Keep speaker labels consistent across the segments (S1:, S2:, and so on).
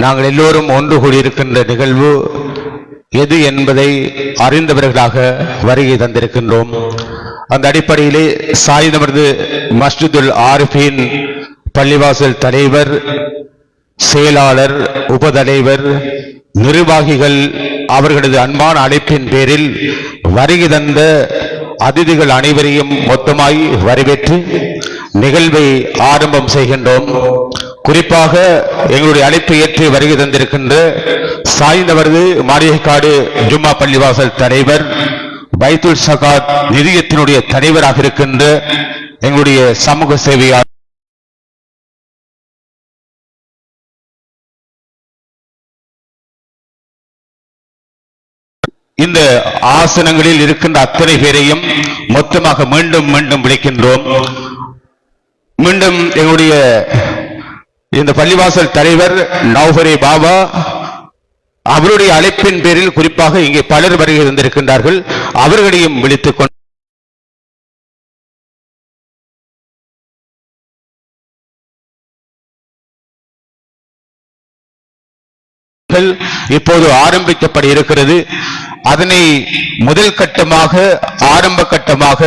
S1: நாங்கள் எல்லோரும் ஒன்று கூடியிருக்கின்ற நிகழ்வு எது என்பதை அறிந்தவர்களாக வருகை தந்திருக்கின்றோம். அந்த அடிப்படையிலே சாய்ந்தமர்ந்து மஸ்ஜிதுல் ஆரிஃபின் பள்ளிவாசல் தலைவர், செயலாளர், உபதலைவர், நிர்வாகிகள் அவர்களது அன்பான அழைப்பின் பேரில் வருகை தந்த அதிதிகள் அனைவரையும் மொத்தமாய் வரவேற்று நிகழ்வை ஆரம்பம் செய்கின்றோம். குறிப்பாக எங்களுடைய அழைப்பை ஏற்று வருகை தந்திருக்கின்ற சாய்ந்தமர்ந்து மாளிகைக்காடு ஜும்மா பள்ளிவாசல் தலைவர், பைத்துல் சகாத் நிதியத்தினுடைய தலைவராக இருக்கின்ற எங்களுடைய சமூக சேவையாளர் இந்த ஆசனங்களில் இருக்கின்ற அத்தனை பேரையும் மொத்தமாக மீண்டும் மீண்டும் விളിக்கின்றோம். மீண்டும் எங்களுடைய இந்த பள்ளிவாசல் தலைவர் நௌஃபரே பாபா அவருடைய அழைப்பின் பேரில் குறிப்பாக இங்கே பலர் வருகை இருந்திருக்கின்றார்கள். அவர்களையும் விളിத்துக் கொண்டு இப்போது ஆரம்பிக்கப்பட இருக்கிறது. அதனை முதல் கட்டமாக, ஆரம்ப கட்டமாக,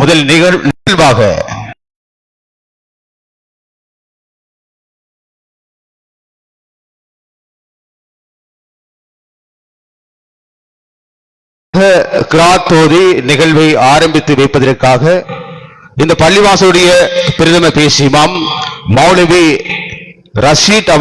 S1: முதல் நிகழ்வாக கிராத்தோதி நிகழ்வை ஆரம்பித்து வைப்பதற்காக இந்த பள்ளிவாசலுடைய பிரதம பேசிமாம் மௌலவி ரஷீத்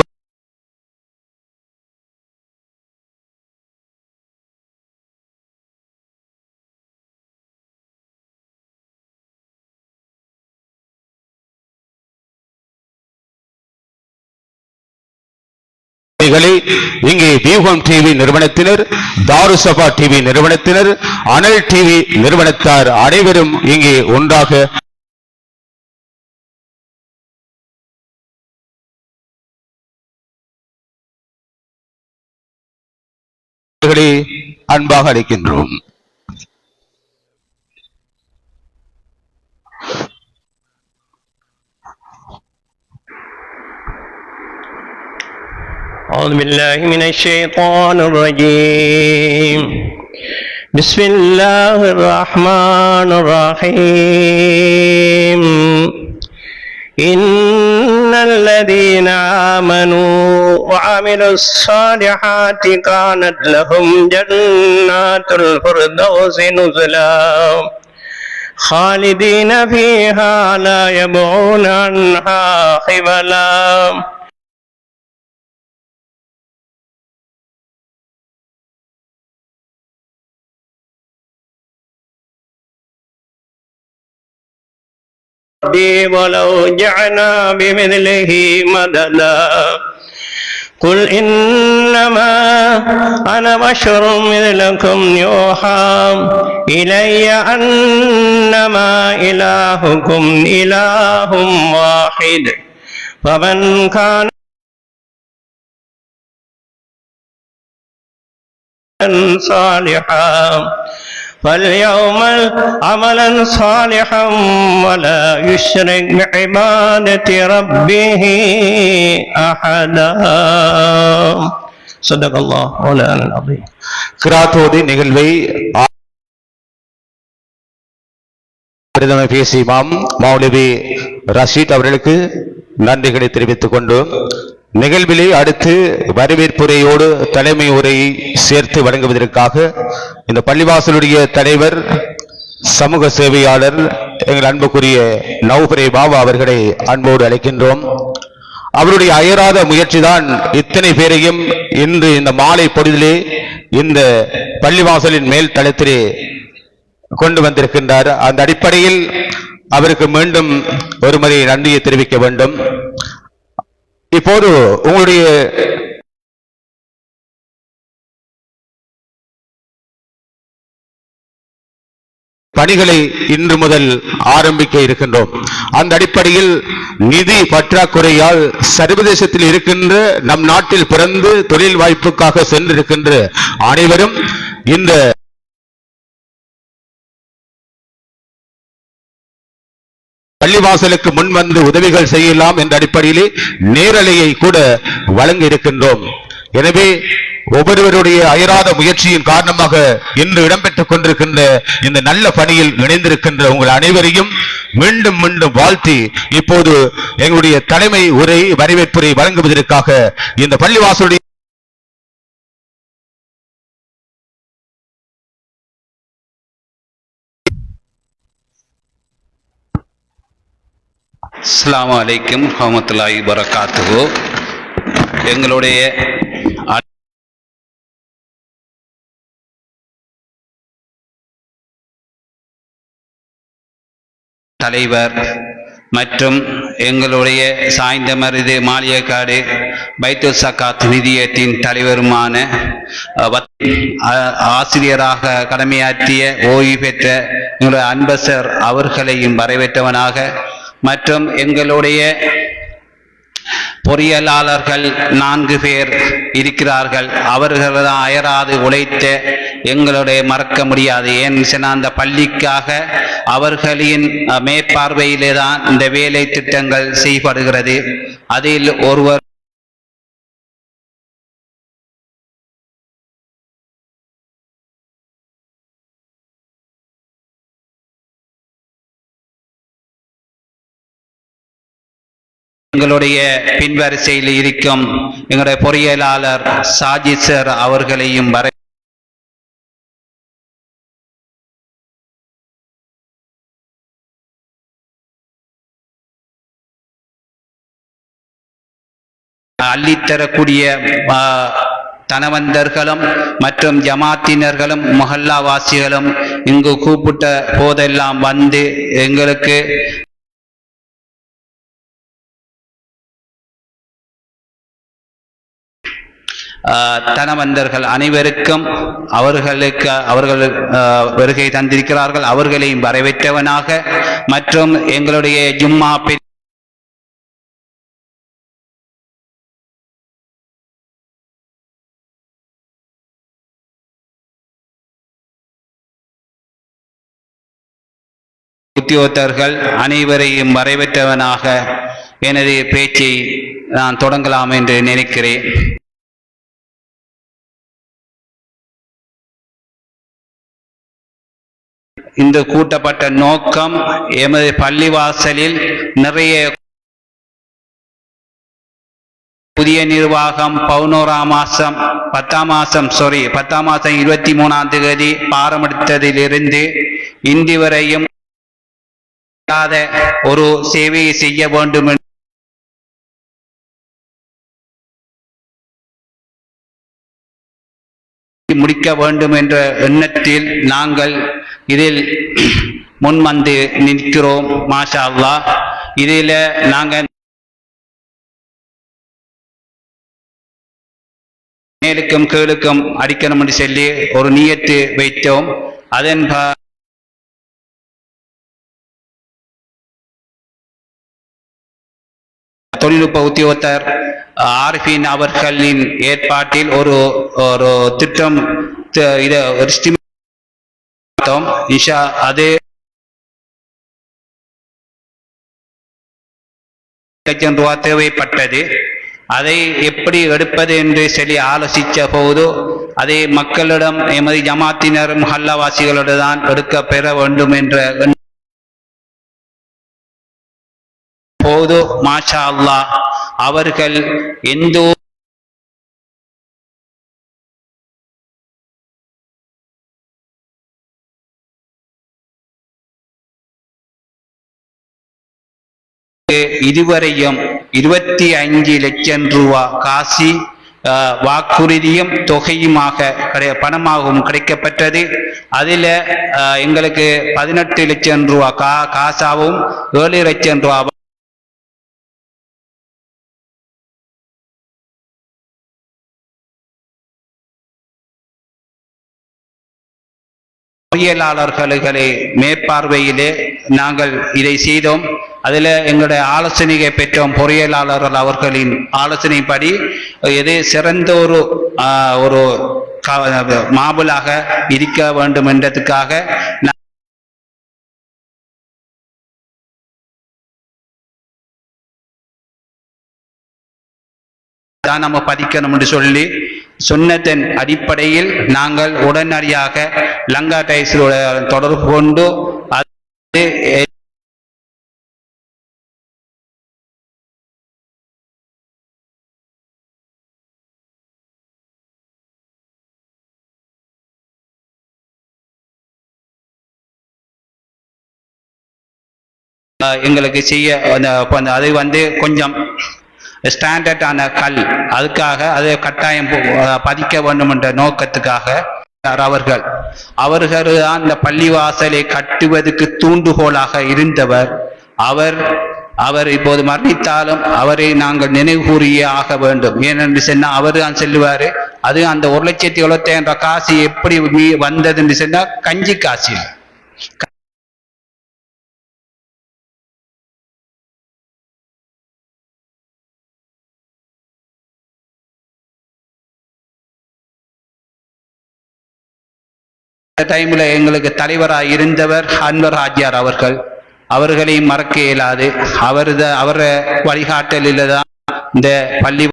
S1: இங்கே வியூகம் டிவி நிறுவனத்தினர், தாருசபா டிவி நிறுவனத்தினர், அனல் டிவி நிறுவனத்தார் அனைவரும் இங்கே ஒன்றாக அன்பாக அழைக்கின்றோம்.
S2: أعوذ بالله من الشيطان الرجيم. بسم الله الرحمن الرحيم. إن الذين آمنوا وعملوا الصالحات كانت لهم جنات الفردوس نزلا خالدين فيها لا يبغون عنها حولا. ولو جعلنا بمثله مددا قل إنما أنا بشر مثلكم يوحى إلي أنما إلهكم إله واحد فمن كان صالحا فاليوم عملا صالحا ولا يشرك بعبادة ربه أحدا. صدق الله مولانا العظيم.
S1: கிராத்தோதி நிகழ்வை பிரதம பேசிமாம் மௌலவி ரஷீத் அவர்களுக்கு நன்றிகளை தெரிவித்துக் கொண்டு நிகழ்விலே அடுத்து வரவேற்புரையோடு தலைமை உரையை சேர்த்து வழங்குவதற்காக இந்த பள்ளிவாசலுடைய தலைவர், சமூக சேவையாளர், எங்கள் அன்புக்குரிய நௌஃபரே பாபா அவர்களை அன்போடு அழைக்கின்றோம். அவருடைய அயராத முயற்சிதான் இத்தனை பேரையும் இன்று இந்த மாலை பொழுதிலே இந்த பள்ளிவாசலின் மேல் தளத்திலே கொண்டு வந்திருக்கின்றார். அந்த அடிப்படையில் அவருக்கு மீண்டும் ஒருமுறை நன்றியை தெரிவிக்க வேண்டும். இப்போது உங்களுடைய பணிகளை இன்று முதல் ஆரம்பிக்க இருக்கின்றோம். அந்த அடிப்படையில் நிதி பற்றாக்குறையால் சர்வதேசத்தில் இருக்கின்ற நம் நாட்டில் பிறந்து தொழில் வாய்ப்புக்காக சென்றிருக்கின்ற அனைவரும் இந்த பள்ளி பள்ளிவாசலுக்கு முன் வந்து உதவிகள் செய்யலாம் என்ற அடிப்படையிலே நேரலையை கூட வழங்க இருக்கின்றோம். எனவே ஒவ்வொருவருடைய அயராத முயற்சியின் காரணமாக இன்று இடம்பெற்றுக் கொண்டிருக்கின்ற இந்த நல்ல பணியில் இணைந்திருக்கின்ற உங்கள் அனைவரையும் மீண்டும் மீண்டும் வாழ்த்தி இப்போது எங்களுடைய தலைமை உரை வரவேற்புரை வழங்குவதற்காக இந்த பள்ளிவாசலுடைய
S3: அஸ்ஸலாமு அலைக்கும் வரஹ்மத்துல்லாஹி வபரகாத்துஹு. எங்களுடைய தலைவர் மற்றும் எங்களுடைய சாய்ந்தமருது மாளிகைக்காடு பைத்துல் சக்காத் நிதியத்தின் தலைவருமான ஆசிரியராக கடமையாற்றிய ஓய்வு பெற்ற எங்களுடைய அன்பசர் அவர்களையும் வரவேற்றவனாக மற்றும் எங்களுடைய பொறியியலாளர்கள் 4 பேர் இருக்கிறார்கள். அவர்கள் அயராது உழைத்த எங்களுடைய மறக்க முடியாது. ஏன் அந்த பள்ளிக்காக அவர்களின் மேற்பார்வையிலே தான் இந்த வேலை திட்டங்கள் செய்யப்படுகிறது. அதில் ஒருவர் எங்களுடைய பின்வரிசையில் இருக்கும் எங்களுடைய பொறியியலாளர் சாஜித் சார் அவர்களையும் அள்ளித்தரக்கூடிய தனவந்தர்களும் மற்றும் ஜமாத்தினர்களும் மொஹல்லாவாசிகளும் இங்கு கூப்பிட்ட போதெல்லாம் வந்து எங்களுக்கு தனவந்தர்கள் அனைவருக்கும் அவர்கள் வருகை தந்திருக்கிறார்கள். அவர்களையும் வரவேற்றவனாக மற்றும் எங்களுடைய ஜும்மா உத்தியோகத்தர்கள் அனைவரையும் வரவேற்றவனாக எனது பேச்சை நான் தொடங்கலாம் என்று நினைக்கிறேன். இந்த கூட்டப்பட்ட நோக்கம் எமது பள்ளிவாசலில் நிறைய புதிய நிர்வாகம் 10ஆம் மாசம் 23ஆம் தேதி ஆரம்பித்ததிலிருந்து இன்று வரையும் ஒரு சேவையை செய்ய வேண்டும் முடிக்க வேண்டும் என்ற எண்ணத்தில் நாங்கள் இதில் முன்வந்து நிற்கிறோம். மாஷா அல்லாஹ். இதில் நாங்கள் மேலுக்கும் கீழுக்கும் அடிக்கணும் என்று சொல்லி ஒரு நியத்து வைத்தோம். அதன் தொழில்நுட்ப உத்தியோகத்தர் ஆரிஃபின் அவர்களின் ஏற்பாட்டில் ஒரு திட்டம் அது லட்சம் ரூபாய் தேவைப்பட்டது. அதை எப்படி எடுப்பது என்று சொல்லி ஆலோசித்த போது அதை மக்களிடம் எமது ஜமாத்தினர் மஹல்லாவாசிகளோடு தான் எடுக்க பெற வேண்டும் என்ற போது மாஷா அல்லாஹ் அவர்கள் எந்த இதுவரையும் 25 லட்சம் ரூபாய் காசி வாக்குறுதியும் தொகையுமாக பணமாகவும் கிடைக்கப்பட்டது. அதில் எங்களுக்கு 18 லட்சம் ரூபாய் காசாவும் 7 லட்சம் ரூபாய் பொறியியலாளர்களை மேற்பார்வையிலே நாங்கள் இதை செய்தோம். அதில் எங்களுடைய ஆலோசனையை பெற்றோம். பொறியியலாளர்கள் அவர்களின் ஆலோசனைப்படி எது சிறந்த ஒரு மாபலாக இருக்க வேண்டும் என்றதுக்காக தான் நம்ம பதிக்கணும் என்று சொல்லி சொன்னதன் அடிப்படையில் நாங்கள் உடனடியாக லங்கா டைஸோட தொடர்பு கொண்டு அது எங்களுக்கு செய்ய அதை கொஞ்சம் ஸ்டாண்டர்டான கல் அதுக்காக அதை கட்டாயம் பதிக்க வேண்டும் என்ற நோக்கத்துக்காக அவர்கள் தான் இந்த பள்ளிவாசலை கட்டுவதற்கு தூண்டுகோலாக இருந்தவர். அவர் இப்போது மரணித்தாலும் அவரை நாங்கள் நினைவு கூறியே ஆக வேண்டும். ஏனென்று சொன்னால் அவர் தான் செல்லுவாரு. அது அந்த 1,70,000 காசு எப்படி வந்தது என்று சொன்னால் கஞ்சி காசில் டைம்ல எங்களுக்கு தலைவராக இருந்தவர் அன்வர் ஹாஜியார் அவர்களையும் மறக்க இயலாது. அவர வழிகாட்டலில் தான் இந்த பள்ளி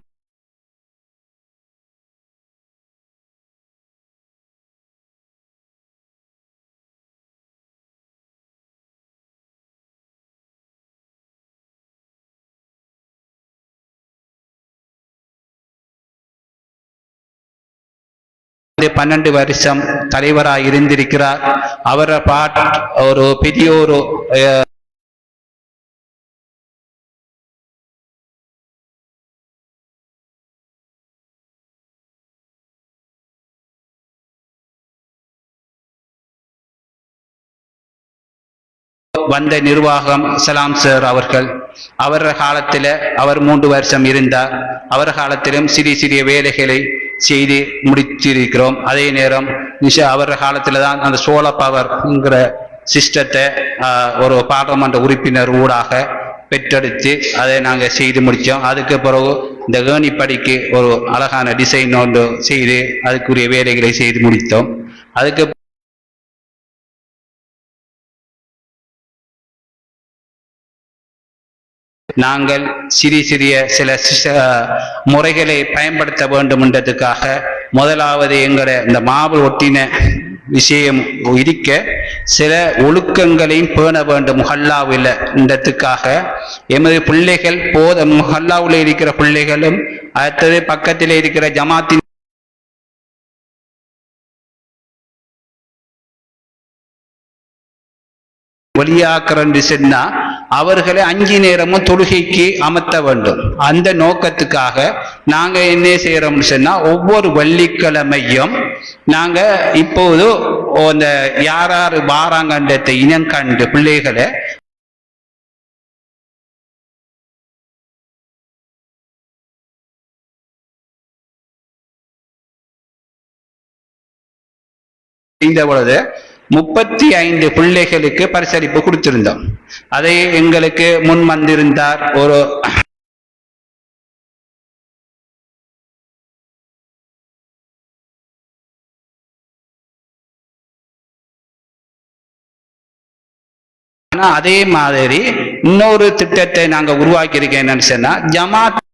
S3: வந்து 12 வருஷம் தலைவராக இருந்திருக்கிறார். அவரை ஒரு பெரிய ஒரு வந்த நிர்வாகம் சலாம் சார் அவர் காலத்தில் அவர் 3 வருஷம் இருந்தார். அவர் காலத்திலும் சிறிய வேலைகளை செய்து முடித்திருக்கிறோம். அதே நேரம் அவர் காலத்தில் தான் அந்த சோலார் பவர்ங்கிற சிஸ்டத்தை ஒரு பாராளுமன்ற உறுப்பினர் ஊடாக பெற்றெடுத்து அதை நாங்கள் செய்து முடித்தோம். அதுக்கு பிறகு இந்த ஏணிப்படிக்கு ஒரு அழகான டிசைன் ஒன்று செய்து அதுக்குரிய வேலைகளை செய்து முடித்தோம். அதுக்கு நாங்கள் சிறிய சில முறைகளை பயன்படுத்த வேண்டும் என்றதுக்காக முதலாவது எங்களை இந்த மாவு ஒட்டின விஷயம் இருக்க சில ஒழுக்கங்களையும் பேண வேண்டும் முஹல்லாவில் என்றதுக்காக எமது பிள்ளைகள் முஹல்லாவில் இருக்கிற பிள்ளைகளும் அடுத்தது பக்கத்தில் இருக்கிற ஜமாத்தின் வெளியாக்குறன்னு சொன்னா அவர்களை 5 நேரமும் தொழுகைக்கு அமர்த்த வேண்டும். அந்த நோக்கத்துக்காக நாங்க என்ன செய்யறோம்னு சொன்னா ஒவ்வொரு வெள்ளிக்கிழமையும் நாங்க இப்போது அந்த யார் வாராங்கன்றத்தை இனம் கண்டு பிள்ளைகளை இந்த பொழுது 35 பிள்ளைகளுக்கு பரிசளிப்பு கொடுத்திருந்தோம். அதை எங்களுக்கு முன் வந்திருந்தார் ஒரு அதே மாதிரி இன்னொரு திட்டத்தை நாங்க உருவாக்கி இருக்கேன். என்னன்னு சொன்னா ஜமாத்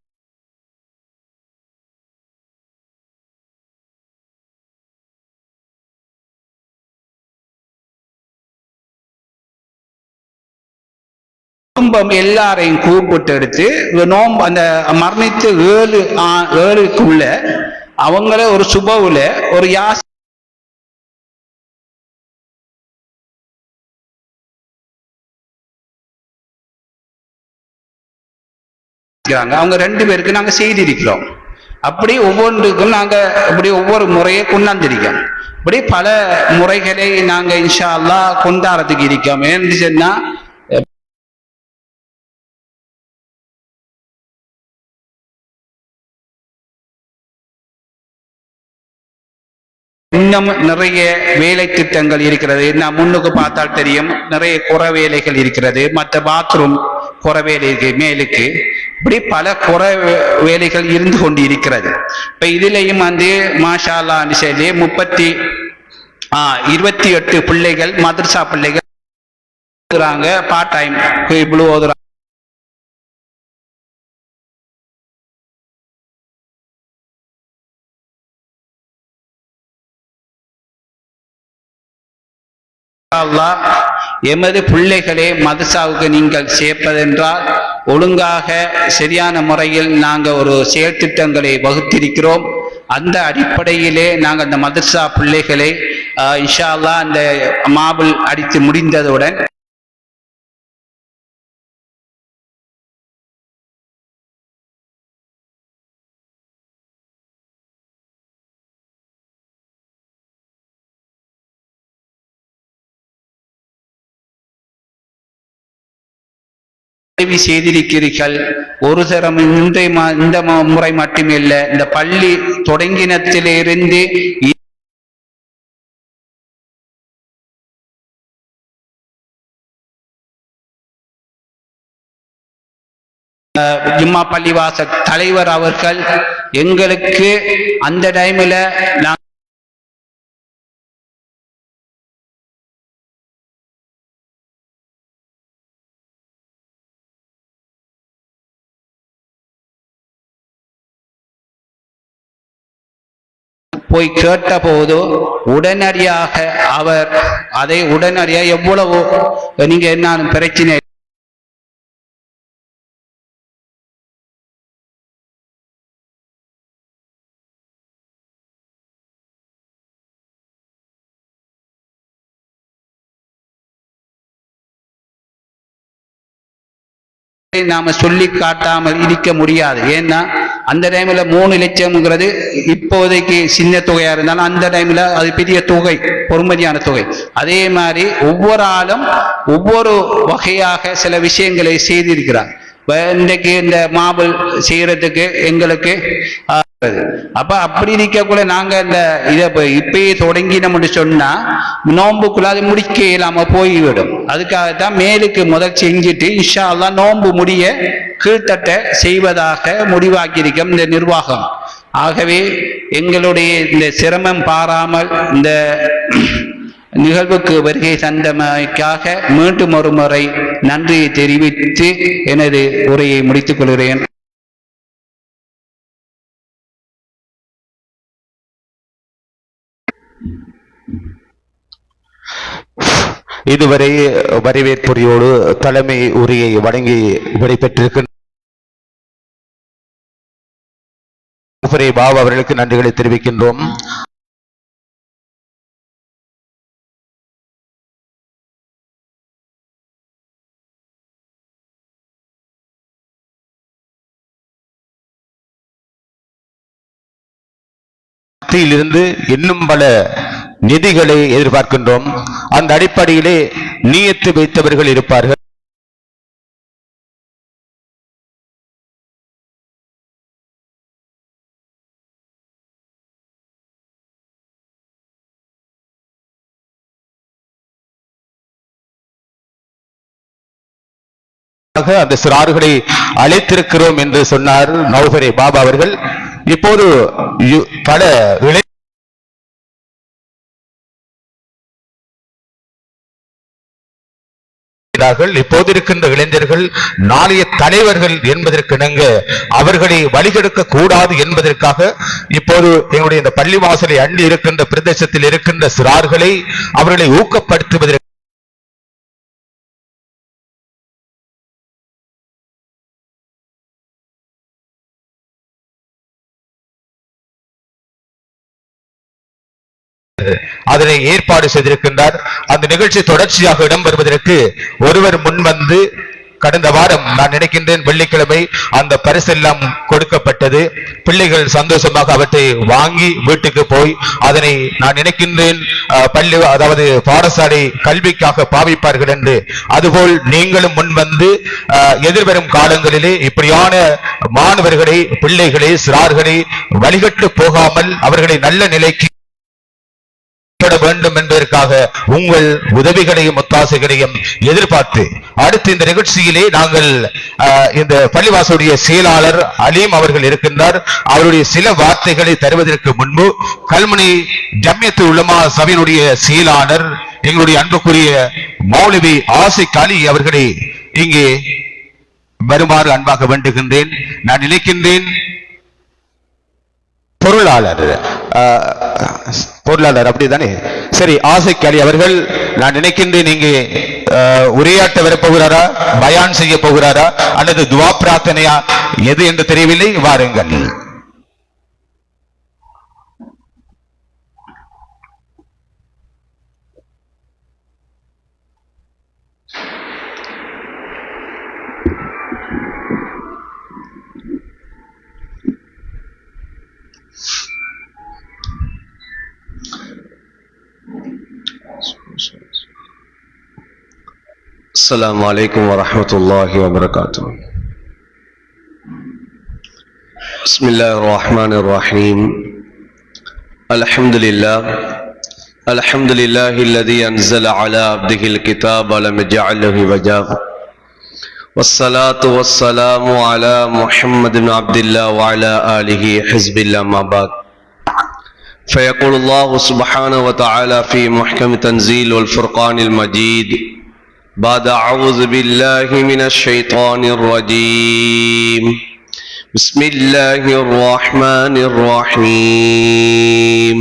S3: குடும்பம் எல்லாரையும் கூப்பிட்டு எடுத்து நோம்பு அந்த மரணித்து 7க்குள்ள அவங்கள ஒரு சுபவுல ஒரு அவங்க 2 பேருக்கு நாங்க செய்திருக்கிறோம். அப்படி ஒவ்வொன்றுக்கும் நாங்க அப்படி ஒவ்வொரு முறையை கொண்டாந்திருக்கோம். இப்படி பல முறைகளை நாங்க இன்ஷா அல்லாஹ் கொண்டாடுறதுக்கு இருக்கோம். ஏன்னு சொன்னா இன்னும் நிறைய வேலை திட்டங்கள் இருக்கிறது. நான் முன்னுக்கு பார்த்தால் தெரியும் நிறைய குற வேலைகள் இருக்கிறது. மற்ற பாத்ரூம் குற வேலை மேலுக்கு இப்படி பல குற வேலைகள் இருந்து கொண்டு இருக்கிறது. இப்ப இதுலயும் மாஷா அல்லாஹ்னு சொல்லி 28 பிள்ளைகள் மதரசா பிள்ளைகள் பார்ட் டைம் இவ்வளவு அல்லாஹ் எமது பிள்ளைகளே மதரசாவுக்கு நீங்கள் சேர்ப்பதென்றால் ஒழுங்காக சரியான முறையில் நாங்கள் ஒரு செயல் திட்டங்களை வகுத்திருக்கிறோம். அந்த அடிப்படையிலே நாங்கள் அந்த மதரசா பிள்ளைகளை இன்ஷா அல்லாஹ் அந்த மாபுல் அடித்து முடிந்ததுடன் உதவி செய்திருக்கிறீர்கள். ஒரு தரம் இந்த முறை மட்டுமில்ல, இந்த பள்ளி தொடங்கினத்திலிருந்து ஜும்மா பள்ளிவாசல் தலைவர் அவர்கள் எங்களுக்கு அந்த டைமில் போய் கேட்ட போது உடனடியாக அவர் அதை உடனடியாக எவ்வளவு நீங்க என்ன பிரச்சனை நாம சொல்லி காட்டாமல் இருக்க முடியாது. ஏன்னா அந்த டைம்ல 3 லட்சம்ங்கிறது இப்போதைக்கு சின்ன தொகையா இருந்தாலும் அந்த டைம்ல அது பெரிய தொகை, பொறுமதியான தொகை. அதே மாதிரி ஒவ்வொரு ஆளும் ஒவ்வொரு வகையாக சில விஷயங்களை செய்திருக்கிறார். இன்றைக்கு இந்த மாபுல் செய்யறதுக்கு எங்களுக்கு அப்ப அப்படி இருக்கக்குள்ள நாங்க இந்த இதை இப்பயே தொடங்கினோம்னு சொன்னா நோன்புக்குள்ள அது முடிக்க இல்லாம போய்விடும். அதுக்காகத்தான் மேலுக்கு முதல் செஞ்சுட்டு இன்ஷா அல்லாஹ் நோன்பு முடிய கீழ்த்தட்ட செய்வதாக முடிவாக்கியிருக்கோம் இந்த நிர்வாகம். ஆகவே எங்களுடைய இந்த சிரமம் பாராமல் இந்த நிகழ்வுக்கு வருகை தந்தமைக்காக மீண்டும் ஒரு முறை நன்றியை தெரிவித்து எனது உரையை முடித்துக் கொள்கிறேன்.
S1: இதுவரை வரவேற்புரையோடு தலைமை உரையை வழங்கி விடைபெற்றிருக்கின்ற பாபா அவர்களுக்கு நன்றிகளை தெரிவிக்கின்றோம். இருந்து இன்னும் பல நிதிகளை எதிர்பார்க்கின்றோம். அந்த அடிப்படையிலே நியத்து வைத்தவர்கள் இருப்பார்கள். அந்த சிறார்களை அழைத்திருக்கிறோம் என்று சொன்னார் நௌஃபரே பாபா அவர்கள். இப்போது பல இப்போது இருக்கின்ற இளைஞர்கள் நாளைய தலைவர்கள் என்பதற்கிணங்க அவர்களை வழிகெடுக்க கூடாது என்பதற்காக இப்போது எங்களுடைய இந்த பள்ளிவாசலை அண்டி இருக்கின்ற பிரதேசத்தில் இருக்கின்ற சிறார்களை அவர்களை ஊக்கப்படுத்துவதற்கு அதனை ஏற்பாடு செய்திருக்கின்றார். அந்த நிகழ்ச்சி தொடர்ச்சியாக இடம்பெறுவதற்கு ஒருவர் முன்வந்து கடந்த வாரம் நான் நினைக்கின்றேன் வெள்ளிக்கிழமை அந்த பரிசெல்லாம் கொடுக்கப்பட்டது. பிள்ளைகள் சந்தோஷமாக அவற்றை வாங்கி வீட்டுக்கு போய் அதனை நான் நினைக்கின்றேன் பள்ளி அதாவது பாடசாலை கல்விக்காக பாவிப்பார்கள் என்று. அதுபோல் நீங்களும் முன்வந்து எதிர்வரும் காலங்களிலே இப்படியான மாணவர்களை பிள்ளைகளை சிறார்களை வழிகட்டு போகாமல் அவர்களை நல்ல நிலைக்கு வேண்டும் என்பதற்காக உங்கள் உதவிகளையும் ஒத்தாசைகளையும் எதிர்பார்த்து அடுத்து இந்த நிகழ்ச்சியிலே நாங்கள் இந்த பள்ளிவாசலுடைய செயலாளர் அலீம் அவர்கள் இருக்கின்றார். அவருடைய சில வார்த்தைகளை தருவதற்கு முன்பு கல்முனை ஜம்மியத்து உலமா சபையினுடைய செயலாளர் எங்களுடைய அன்புக்குரிய மௌலவி ஆசிக் அலி அவர்களை இங்கே வருமாறு அன்பாக வேண்டுகின்றேன். நான் நினைக்கின்றேன் பொருளாளர் அப்படிதானே, சரி, ஆசிக் அலி அவர்கள் நான் நினைக்கின்றேன் இங்கே உரையாட்ட வரப்போகிறாரா, பயான் செய்ய போகிறாரா அல்லது துவா பிரார்த்தனையா எது என்று தெரியவில்லை. வாருங்கள்.
S4: السلام عليكم ورحمة الله وبركاته. بسم الله الرحمن الرحيم. الحمد لله الذي أنزل على عبده الكتاب ولم يجعل له عوجا والصلاة والسلام على محمد بن عبد الله وعلى آله حزب الله ما بعد فيقول الله سبحانه وتعالى في محكم تنزيل والفرقان المجيد بعد أعوذ بالله من الشيطان الرجيم بسم الله الرحمن الرحيم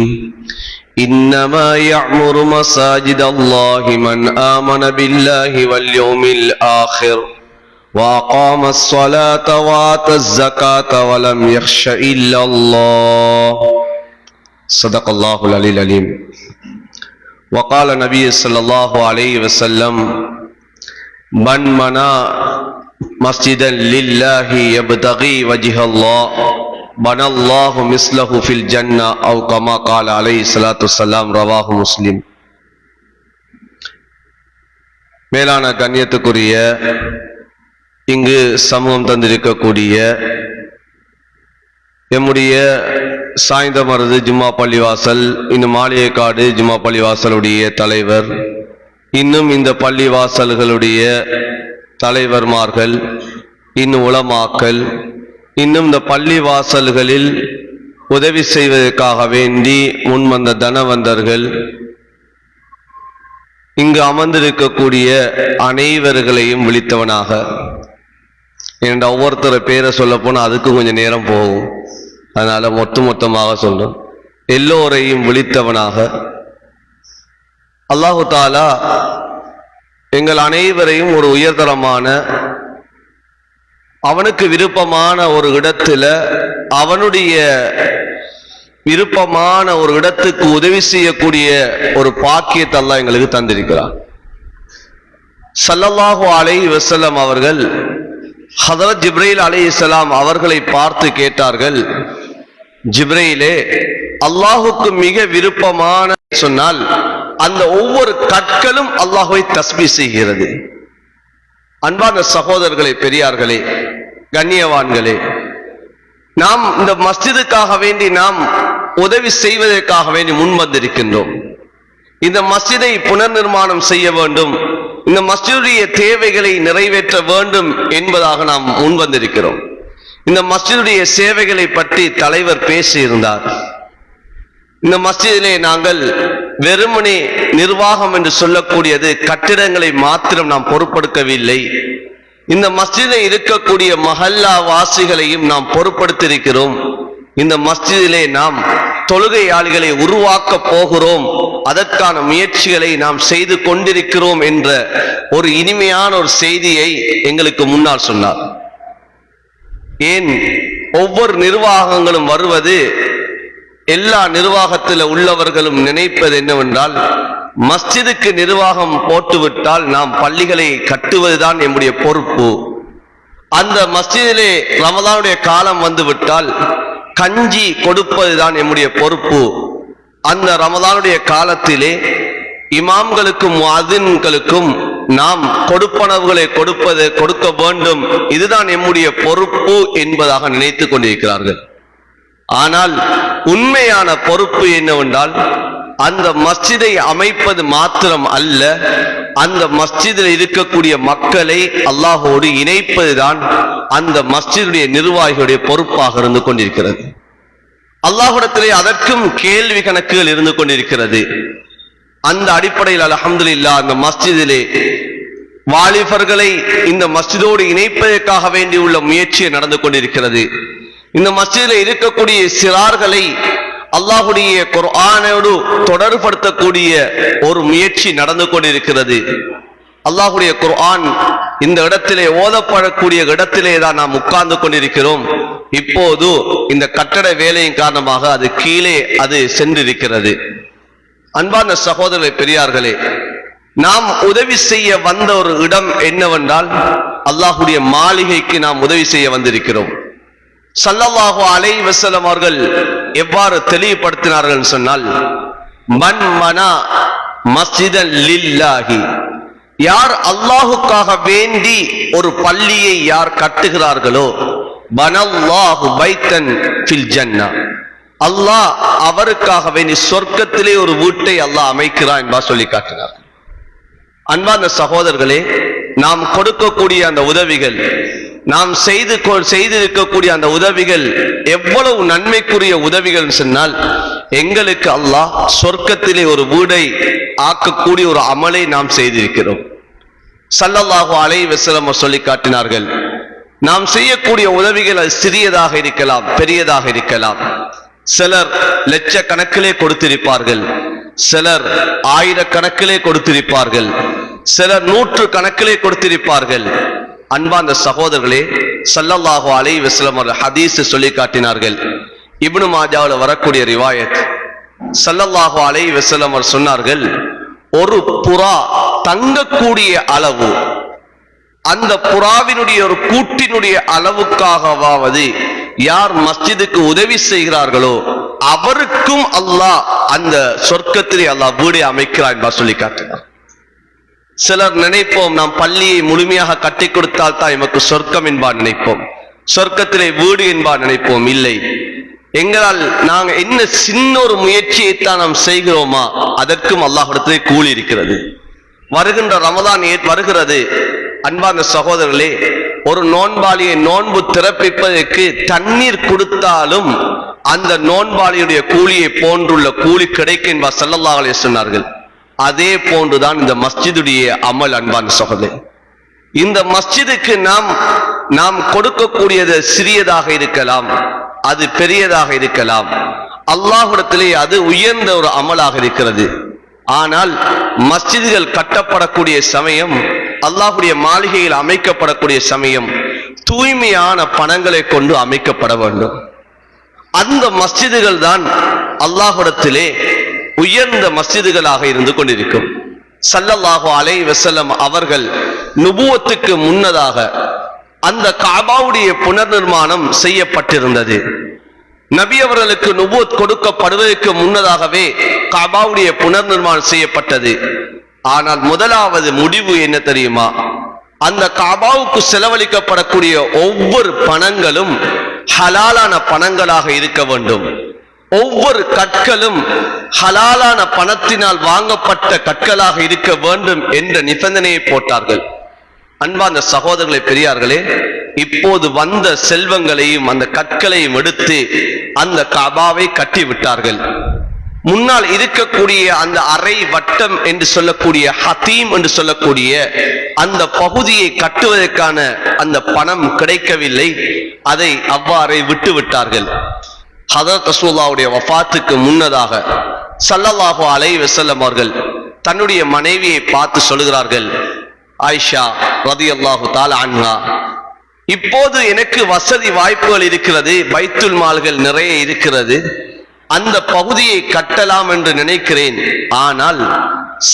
S4: إنما يعمر مساجد الله من آمن بالله واليوم الآخر وأقام الصلاة وآتى الزكاة ولم يخش إلا الله صدق الله العلي العليم. وقال النبي صلى الله عليه وسلم من بنى مسجدا لله يبتغي وجه الله بنى الله مثله في الجنة أو كما قال عليه الصلاة والسلام. رواه مسلم. மேலான கண்ணியத்துக்குரிய இங்கு சமூகம் தந்திருக்கக்கூடிய எம்முடைய சாய்ந்தமருது ஜும்மா பள்ளிவாசல், இன்னும் மாளிகைக்காடு ஜும்மா பள்ளிவாசலுடைய தலைவர், இன்னும் இந்த பள்ளிவாசல்களுடைய தலைவர்மார்கள், இன்னும் உலமாக்கள், இன்னும் இந்த பள்ளிவாசல்களில் உதவி செய்வதற்காக வேண்டி முன்வந்த தனவந்தர்கள், இங்கு அமர்ந்திருக்கக்கூடிய அனைவர்களையும் விழித்தவனாக, என்ற ஒவ்வொருத்தர பேரை சொல்ல போனா அதுக்கு கொஞ்சம் நேரம் போகும், அதனால மொத்தமாக சொல்றோம். எல்லோரையும் விழித்தவனாக அல்லாஹு தாலா எங்கள் அனைவரையும் ஒரு உயர்தரமான அவனுக்கு விருப்பமான ஒரு இடத்துல அவனுடைய விருப்பமான ஒரு இடத்துக்கு உதவி செய்யக்கூடிய ஒரு பாக்கியத்தை அல்லாஹ் எங்களுக்கு தந்திருக்கிறார். ஸல்லல்லாஹு அலைஹி வஸல்லம் அவர்கள் ஹதரத் ஜிப்ரீல் அலைஹிஸ்ஸலாம் அவர்களை பார்த்து கேட்டார்கள், ஜிப்ரீலே, அல்லாஹுக்கு மிக விருப்பமான சொன்னால் அந்த ஒவ்வொரு கற்களும் அல்லாஹ்வை தஸ்பீஹ் செய்கிறது. அன்பான சகோதரர்களே, பெரியார்களே, கண்ணியவான்களே, நாம் இந்த மஸ்ஜிதுக்காக வேண்டி நாம் உதவி செய்வதற்காக வேண்டி முன்வந்திருக்கின்றோம். இந்த மஸ்ஜிதை புனர் நிர்மாணம் செய்ய வேண்டும், இந்த மஸ்ஜிதுடைய தேவைகளை நிறைவேற்ற வேண்டும் என்பதாக நாம் முன்வந்திருக்கிறோம். இந்த மஸ்ஜிதுடைய சேவைகளை பற்றி தலைவர் பேசியிருந்தார். இந்த மஸ்ஜிதிலே நாங்கள் வெறுமனே நிர்வாகம் என்று சொல்லக்கூடியது கட்டிடங்களை மாத்திரம் நாம் பொறுப்படுத்தவில்லை, இந்த மஸ்ஜிதில் இருக்கக்கூடிய மஹல்லா வாசிகளையும் நாம் பொறுப்படுத்தியிருக்கிறோம். இந்த மஸ்ஜிதிலே நாம் தொழுகையாளிகளை உருவாக்க போகிறோம், அதற்கான முயற்சிகளை நாம் செய்து கொண்டிருக்கிறோம் என்ற ஒரு இனிமையான ஒரு செய்தியை எங்களுக்கு முன்னால் சொன்னார். ஏன் ஒவ்வொரு நிர்வாகங்களும் வருவது, எல்லா நிர்வாகத்தில் உள்ளவர்களும் நினைப்பது என்னவென்றால், மஸ்ஜிதுக்கு நிர்வாகம் போட்டுவிட்டால் நாம் பள்ளிகளை கட்டுவதுதான் நம்முடைய பொறுப்பு, அந்த மஸ்ஜிதிலே ரமலானுடைய காலம் வந்துவிட்டால் கஞ்சி கொடுப்பதுதான் நம்முடைய பொறுப்பு, அந்த ரமலானுடைய காலத்திலே இமாம்களுக்கும் முஅத்தின்களுக்கும் நாம் கொடுப்பனவுகளை கொடுக்க வேண்டும், இதுதான் நம்முடைய பொறுப்பு என்பதாக நினைத்துக் கொண்டிருக்கிறார்கள். ஆனால் உண்மையான பொறுப்பு என்னவென்றால், அந்த மஸ்ஜிதை அமைப்பது மாத்திரம் அல்ல, அந்த மஸ்ஜிதில் இருக்கக்கூடிய மக்களை அல்லாஹோடு இணைப்பதுதான் அந்த மஸ்ஜிதுடைய நிர்வாகிகளுடைய பொறுப்பாக இருந்து கொண்டிருக்கிறது. அல்லாஹ்விடத்திலே அதற்கும் கேள்வி கணக்குகள் இருந்து கொண்டிருக்கிறது. அந்த அடிப்படையில் அல்ஹம்துலில்லாஹ் அந்த மஸ்ஜிதிலே வாலிபர்களை இந்த மஸ்ஜிதோடு இணைப்பதற்காக வேண்டியுள்ள முயற்சி நடந்து கொண்டிருக்கிறது. இந்த மஸ்ஜிதில் இருக்கக்கூடிய சிறார்களை அல்லாஹ்வுடைய குர்ஆனோடு தொடர்படுத்தக்கூடிய ஒரு முயற்சி நடந்து கொண்டிருக்கிறது. அல்லாஹ்வுடைய குர்ஆன் இந்த இடத்திலே ஓதப்படக்கூடிய இடத்திலே தான் நாம் உட்கார்ந்து கொண்டிருக்கிறோம். இப்போது இந்த கட்டட வேலையின் காரணமாக அது கீழே அது சென்றிருக்கிறது. அன்பான சகோதரர்களே, பெரியார்களே, நாம் உதவி செய்ய வந்த ஒரு இடம் என்னவென்றால் அல்லாஹ்வுடைய மாளிகைக்கு நாம் உதவி செய்ய வந்திருக்கிறோம். ஸல்லல்லாஹு அலைஹி வஸல்லம் அவர்கள் எவ்வாறு தெளிவுபடுத்தினார்கள் சொன்னால், மன் மனா மஸ்ஜிதன் லில்லாஹி, யார் அல்லாஹுக்காக வேண்டி ஒரு பள்ளியை யார் கட்டுகிறார்களோ, பனல்லாஹு பைத்தன் ஃபில் ஜன்னah, அல்லாஹ் அவருக்காக வேண்டி சொர்க்கத்திலே ஒரு வீட்டை அல்லாஹ் அமைக்கிறான் என்பா சொல்லி காட்டினார். அன்பார்ந்த சகோதரர்களே, நாம் கொடுக்கக்கூடிய அந்த உதவிகள், நாம் செய்திருக்கக்கூடிய அந்த உதவிகள் எவ்வளவு நன்மைக்குரிய உதவிகள் சொன்னால், எங்களுக்கு அல்லாஹ் சொர்க்கத்திலே ஒரு வீடை ஆக்கக்கூடிய ஒரு அமலை நாம் செய்திருக்கிறோம். ஸல்லல்லாஹு அலைஹி வஸல்லம் சொல்லி காட்டினார்கள், நாம் செய்யக்கூடிய உதவிகள் அது சிறியதாக இருக்கலாம், பெரியதாக இருக்கலாம். சிலர் லட்சக்கணக்கிலே கொடுத்திருப்பார்கள், சிலர் ஆயிரக்கணக்கிலே கொடுத்திருப்பார்கள், சிலர் 100 கணக்கிலே கொடுத்திருப்பார்கள். அன்பார்ந்த சகோதரர்களே, ஸல்லல்லாஹு அலைஹி வஸல்லம் ஹதீஸ் சொல்லி காட்டினார்கள். இப்னு மாஜாவில் வரக்கூடிய ரிவாயத், ஸல்லல்லாஹு அலைஹி வஸல்லம் சொன்னார்கள், ஒரு புறா தங்கக்கூடிய அளவு, அந்த புறாவினுடைய ஒரு கூட்டினுடைய அளவுக்காகவாவது யார் மஸ்ஜிதுக்கு உதவி செய்கிறார்களோ அவருக்கும் அல்லாஹ் அந்த சொர்க்கத்திலே அல்லாஹ் வீடை அமைக்கிறார் என்பார் சொல்லி காட்டினார். சிலர் நினைப்போம், நாம் பள்ளியை முழுமையாக கட்டி கொடுத்தால் தான் எமக்கு சொர்க்கம் என்பார் நினைப்போம், சொர்க்கத்திலே வீடு என்பார் நினைப்போம். இல்லை, எங்களால் நாங்கள் என்ன சின்ன ஒரு முயற்சியைத்தான் நாம் செய்கிறோமா அதற்கும் அல்லாஹ்விடத்திலே கூலி இருக்கிறது. வருகின்ற ரமதான் வருகிறது. அன்பார்ந்த சகோதரர்களே, ஒரு நோன்பாளியை நோன்பு திறப்பிப்பதற்கு தண்ணீர் கொடுத்தாலும் அந்த நோன்பாளியுடைய கூலியை போன்றுள்ள கூலி கிடைக்கும் என்பார் ஸல்லல்லாஹு அலைஹி சொன்னார்கள். அதே போன்றுதான் இந்த மஸ்ஜிதுடைய அமல். அன்பார்ந்த சகோதரர்களே, இந்த மஸ்ஜிதுக்கு நாம் கொடுக்கக்கூடியது சிறியதாக இருக்கலாம், அது பெரியதாக இருக்கலாம், அல்லாஹ்விடத்திலே அது உயர்ந்த ஒரு அமலாக இருக்கிறது. ஆனால் மஸ்ஜிதுகள் கட்டப்படக்கூடிய சமயம், அல்லாஹ்வுடைய மாளிகையில் அமைக்கப்படக்கூடிய சமயம் தூய்மையான பணங்களை கொண்டு அமைக்கப்பட வேண்டும். அந்த மஸ்ஜிதுகள் தான் அல்லாஹ்விடத்திலே உயர்ந்த மஸ்ஜிதுகளாக இருந்து கொண்டிருக்கும். ஸல்லல்லாஹு அலைஹி வஸல்லம் அவர்கள் நுபுவத்துக்கு முன்னதாக அந்த கஅபாவுடைய புனர்நிர்மாணம் செய்யப்பட்டிருந்தது. நபி அவர்களுக்கு நுபுவத் கொடுக்கப்படுவதற்கு முன்னதாகவே கஅபாவுடைய புனர்நிர்மாணம் செய்யப்பட்டது. ஆனால் முதலாவது முடிவு என்ன தெரியுமா? அந்த கஅபாவுக்கு செலவழிக்கப்படக்கூடிய ஒவ்வொரு பணங்களும் ஹலாலான பணங்களாக இருக்க வேண்டும். ஒவ்வொரு கற்களும் ஹலாலான பணத்தினால் வாங்கப்பட்ட கற்களாக இருக்க வேண்டும் என்ற நிபந்தனையை போட்டார்கள். அன்பார்ந்த சகோதரர்களே, பெரியார்களே, இப்போது வந்த செல்வங்களையும் அந்த கற்களையும் எடுத்து அந்த கஅபாவை கட்டி விட்டார்கள். முன்னால் இருக்கக்கூடிய அந்த அரை வட்டம் என்று சொல்லக்கூடிய ஹதீம் என்று சொல்லக்கூடிய அந்த பகுதியை கட்டுவதற்கான அந்த பணம் கிடைக்கவில்லை. அதை அவ்வாறே விட்டு விட்டார்கள். ஹதரத் ரசூலுல்லாஹ்வுடைய வஃபாத்துக்கு முன்னதாக ஸல்லல்லாஹு அலைஹி வஸல்லம் அவர்கள் தன்னுடைய மனைவியை பார்த்து சொல்கிறார்கள், ஆயிஷா ரலியல்லாஹு தஆலா அன்ஹா, இப்போது எனக்கு வசதி வாய்ப்புகள் இருக்கிறது, பைத்துல் மால்கள் நிறைய இருக்கிறது, அந்த பகுதியை கட்டலாம் என்று நினைக்கிறேன். ஆனால்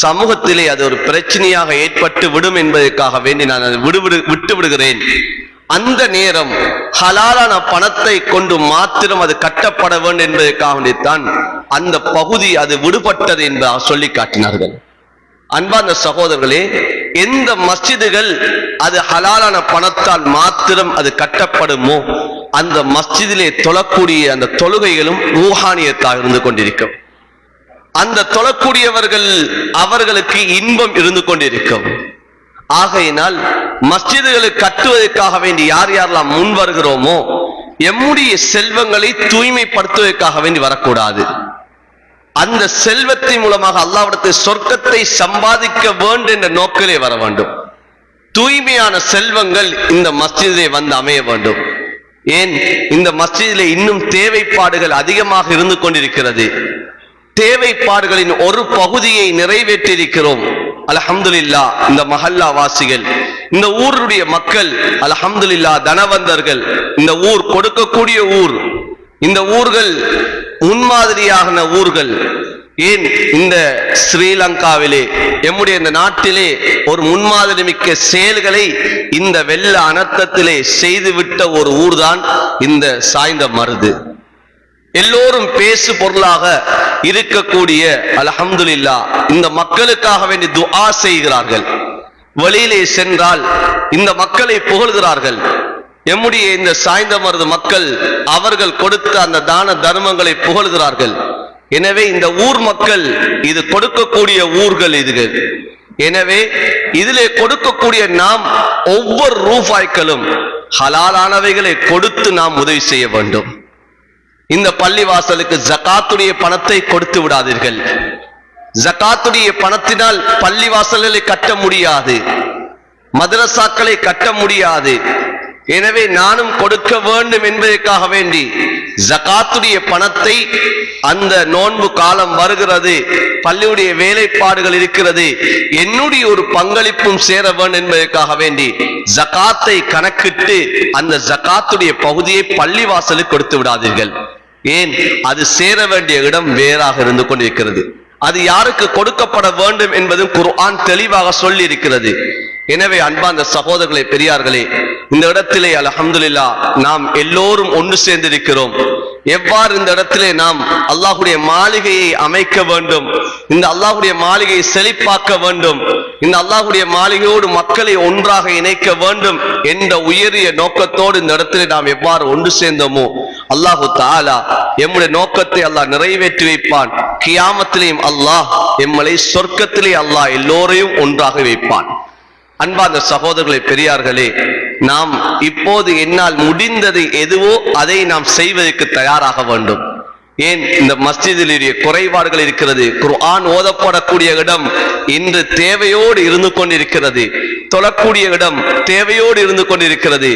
S4: சமூகத்திலே அது ஒரு பிரச்சனையாக ஏற்பட்டு விடும் என்பதற்காக வேண்டி நான் அதை விட்டு விடுகிறேன். அந்த நேரம் ஹலாலான பணத்தை கொண்டு மாத்திரம் அது கட்டப்பட வேண்டும் என்பதற்காக வேண்டித்தான் அந்த பகுதி அது விடுபட்டது என்று சொல்லி காட்டினார்கள். அன்பார்ந்த சகோதரர்களே, எந்த மஸ்ஜிதுகள் அது ஹலாலான பணத்தால் மாத்திரம் அது கட்டப்படுமோ அந்த மஸ்ஜிதிலே தொழக்கூடிய அந்த தொழுகைகளும் ரூஹானியத்தாக இருந்து கொண்டிருக்கும். அந்த தொழக்கூடியவர்கள் அவர்களுக்கு இன்பம் இருந்து கொண்டிருக்கும். ஆகையினால் மஸ்ஜிதுகளை கட்டுவதற்காக வேண்டி யார் யாரெல்லாம் முன் வருகிறோமோ எம்முடைய செல்வங்களை தூய்மைப்படுத்துவதற்காக வேண்டி வரக்கூடாது. அந்த செல்வத்தின் மூலமாக அல்லாஹ்விடத்தில் சொர்க்கத்தை சம்பாதிக்க வேண்டும் என்ற நோக்கிலே வர வேண்டும். தூய்மையான செல்வங்கள் இந்த மஸ்ஜிதிலே வந்து அமைய வேண்டும். ஏன் இந்த மஸ்ஜிதிலே இன்னும் தேவைப்பாடுகள் அதிகமாக இருந்து கொண்டிருக்கிறது. தேவைப்பாடுகளின் ஒரு பகுதியை நிறைவேற்றியிருக்கிறோம். அல்ஹம்துலில்லாஹ். இந்த மஹல்லா வாசிகள், இந்த ஊருடைய மக்கள் அல்ஹம்துலில்லாஹ் தனவந்தர்கள். இந்த ஊர் கொடுக்கக்கூடிய ஊர், இந்த ஊர்கள் முன்மாதிரியான ஊர்கள். ஏன் இந்த ஸ்ரீலங்காவிலே, எம்முடைய இந்த நாட்டிலே ஒரு முன்மாதிரி மிக்க செயல்களை இந்த வெள்ள அனர்த்தத்திலே செய்துவிட்ட ஒரு ஊர்தான் இந்த சாய்ந்த மருது. எல்லோரும் பேசு பொருளாக இருக்கக்கூடிய அல்ஹம்துலில்லாஹ் இந்த மக்களுக்காக வேண்டி துஆ செய்கிறார்கள். வெளியிலே சென்றால் இந்த மக்களை புகழ்கிறார்கள். எம்முடைய இந்த சாய்ந்த மருது மக்கள் அவர்கள் கொடுத்த அந்த தான தர்மங்களை புகழ்கிறார்கள். எனவே இந்த ஊர் மக்கள் இது கொடுக்கக்கூடிய ஊர்கள் இதுகள். எனவே இதிலே கொடுக்கக்கூடிய நாம் ஒவ்வொரு ரூபாய்களும் ஹலாலானவைகளை கொடுத்து நாம் உதவி செய்ய வேண்டும். இந்த பள்ளிவாசலுக்கு ஜகாத்துடைய பணத்தை கொடுத்து விடாதீர்கள். ஜகாத்துடைய பணத்தினால் பள்ளிவாசல்களை கட்ட முடியாது, மதரசாக்களை கட்ட முடியாது. எனவே நானும் கொடுக்க வேண்டும் என்பதற்காக வேண்டி ஜகாத்துடைய பணத்தை, அந்த நோன்பு காலம் வருகிறது, பள்ளியுடைய வேலைப்பாடுகள் இருக்கிறது, என்னுடைய ஒரு பங்களிப்பும் சேர வேண்டும் என்பதற்காக வேண்டி ஜகாத்தை கணக்கிட்டு அந்த ஜகாத்துடைய பகுதியை பள்ளிவாசலுக்கு கொடுத்து விடாதீர்கள். ஏன், அது சேர வேண்டிய இடம் வேறாக இருந்து கொண்டிருக்கிறது. அது யாருக்கு கொடுக்கப்பட வேண்டும் என்பதும் குர்ஆன் தெளிவாக சொல்லி இருக்கிறது. எனவே அன்பார்ந்த சகோதரர்களே, பெரியார்களே, இந்த இடத்திலே அல்ஹம்துலில்லாஹ் நாம் எல்லோரும் ஒன்று சேர்ந்திருக்கிறோம். எவ்வாறு இந்த இடத்திலே நாம் அல்லாஹ்வுடைய மாளிகையை அமைக்க வேண்டும், இந்த அல்லாஹ்வுடைய மாளிகையை செழிப்பாக்க வேண்டும், இந்த அல்லாஹ்வுடைய மாளிகையோடு மக்களை ஒன்றாக இணைக்க வேண்டும் என்ற உயரிய நோக்கத்தோடு இந்த இடத்திலே நாம் எவ்வாறு ஒன்று சேர்ந்தோமோ அல்லாஹு தஆலா எம்முடைய நோக்கத்தை அல்லாஹ் நிறைவேற்றி வைப்பான். கியாமத்திலேயும் அல்லாஹ் எம்மளை சொர்க்கத்திலே அல்லாஹ் எல்லோரையும் ஒன்றாக வைப்பான். அன்பார்ந்த சகோதரர்களே, பெரியார்களே, நாம் இப்போது என்னால் முடிந்தது எதுவோ அதை நாம் செய்வதற்கு தயாராக வேண்டும். ஏன், இந்த மஸ்ஜிதிலேயே குறைபாடுகள் இருக்கிறது. குர்ஆன் ஓதப்படக்கூடிய இடம் இன்று தேவையோடு இருந்து கொண்டிருக்கிறது. தொழக்கூடிய இடம் தேவையோடு இருந்து கொண்டிருக்கிறது.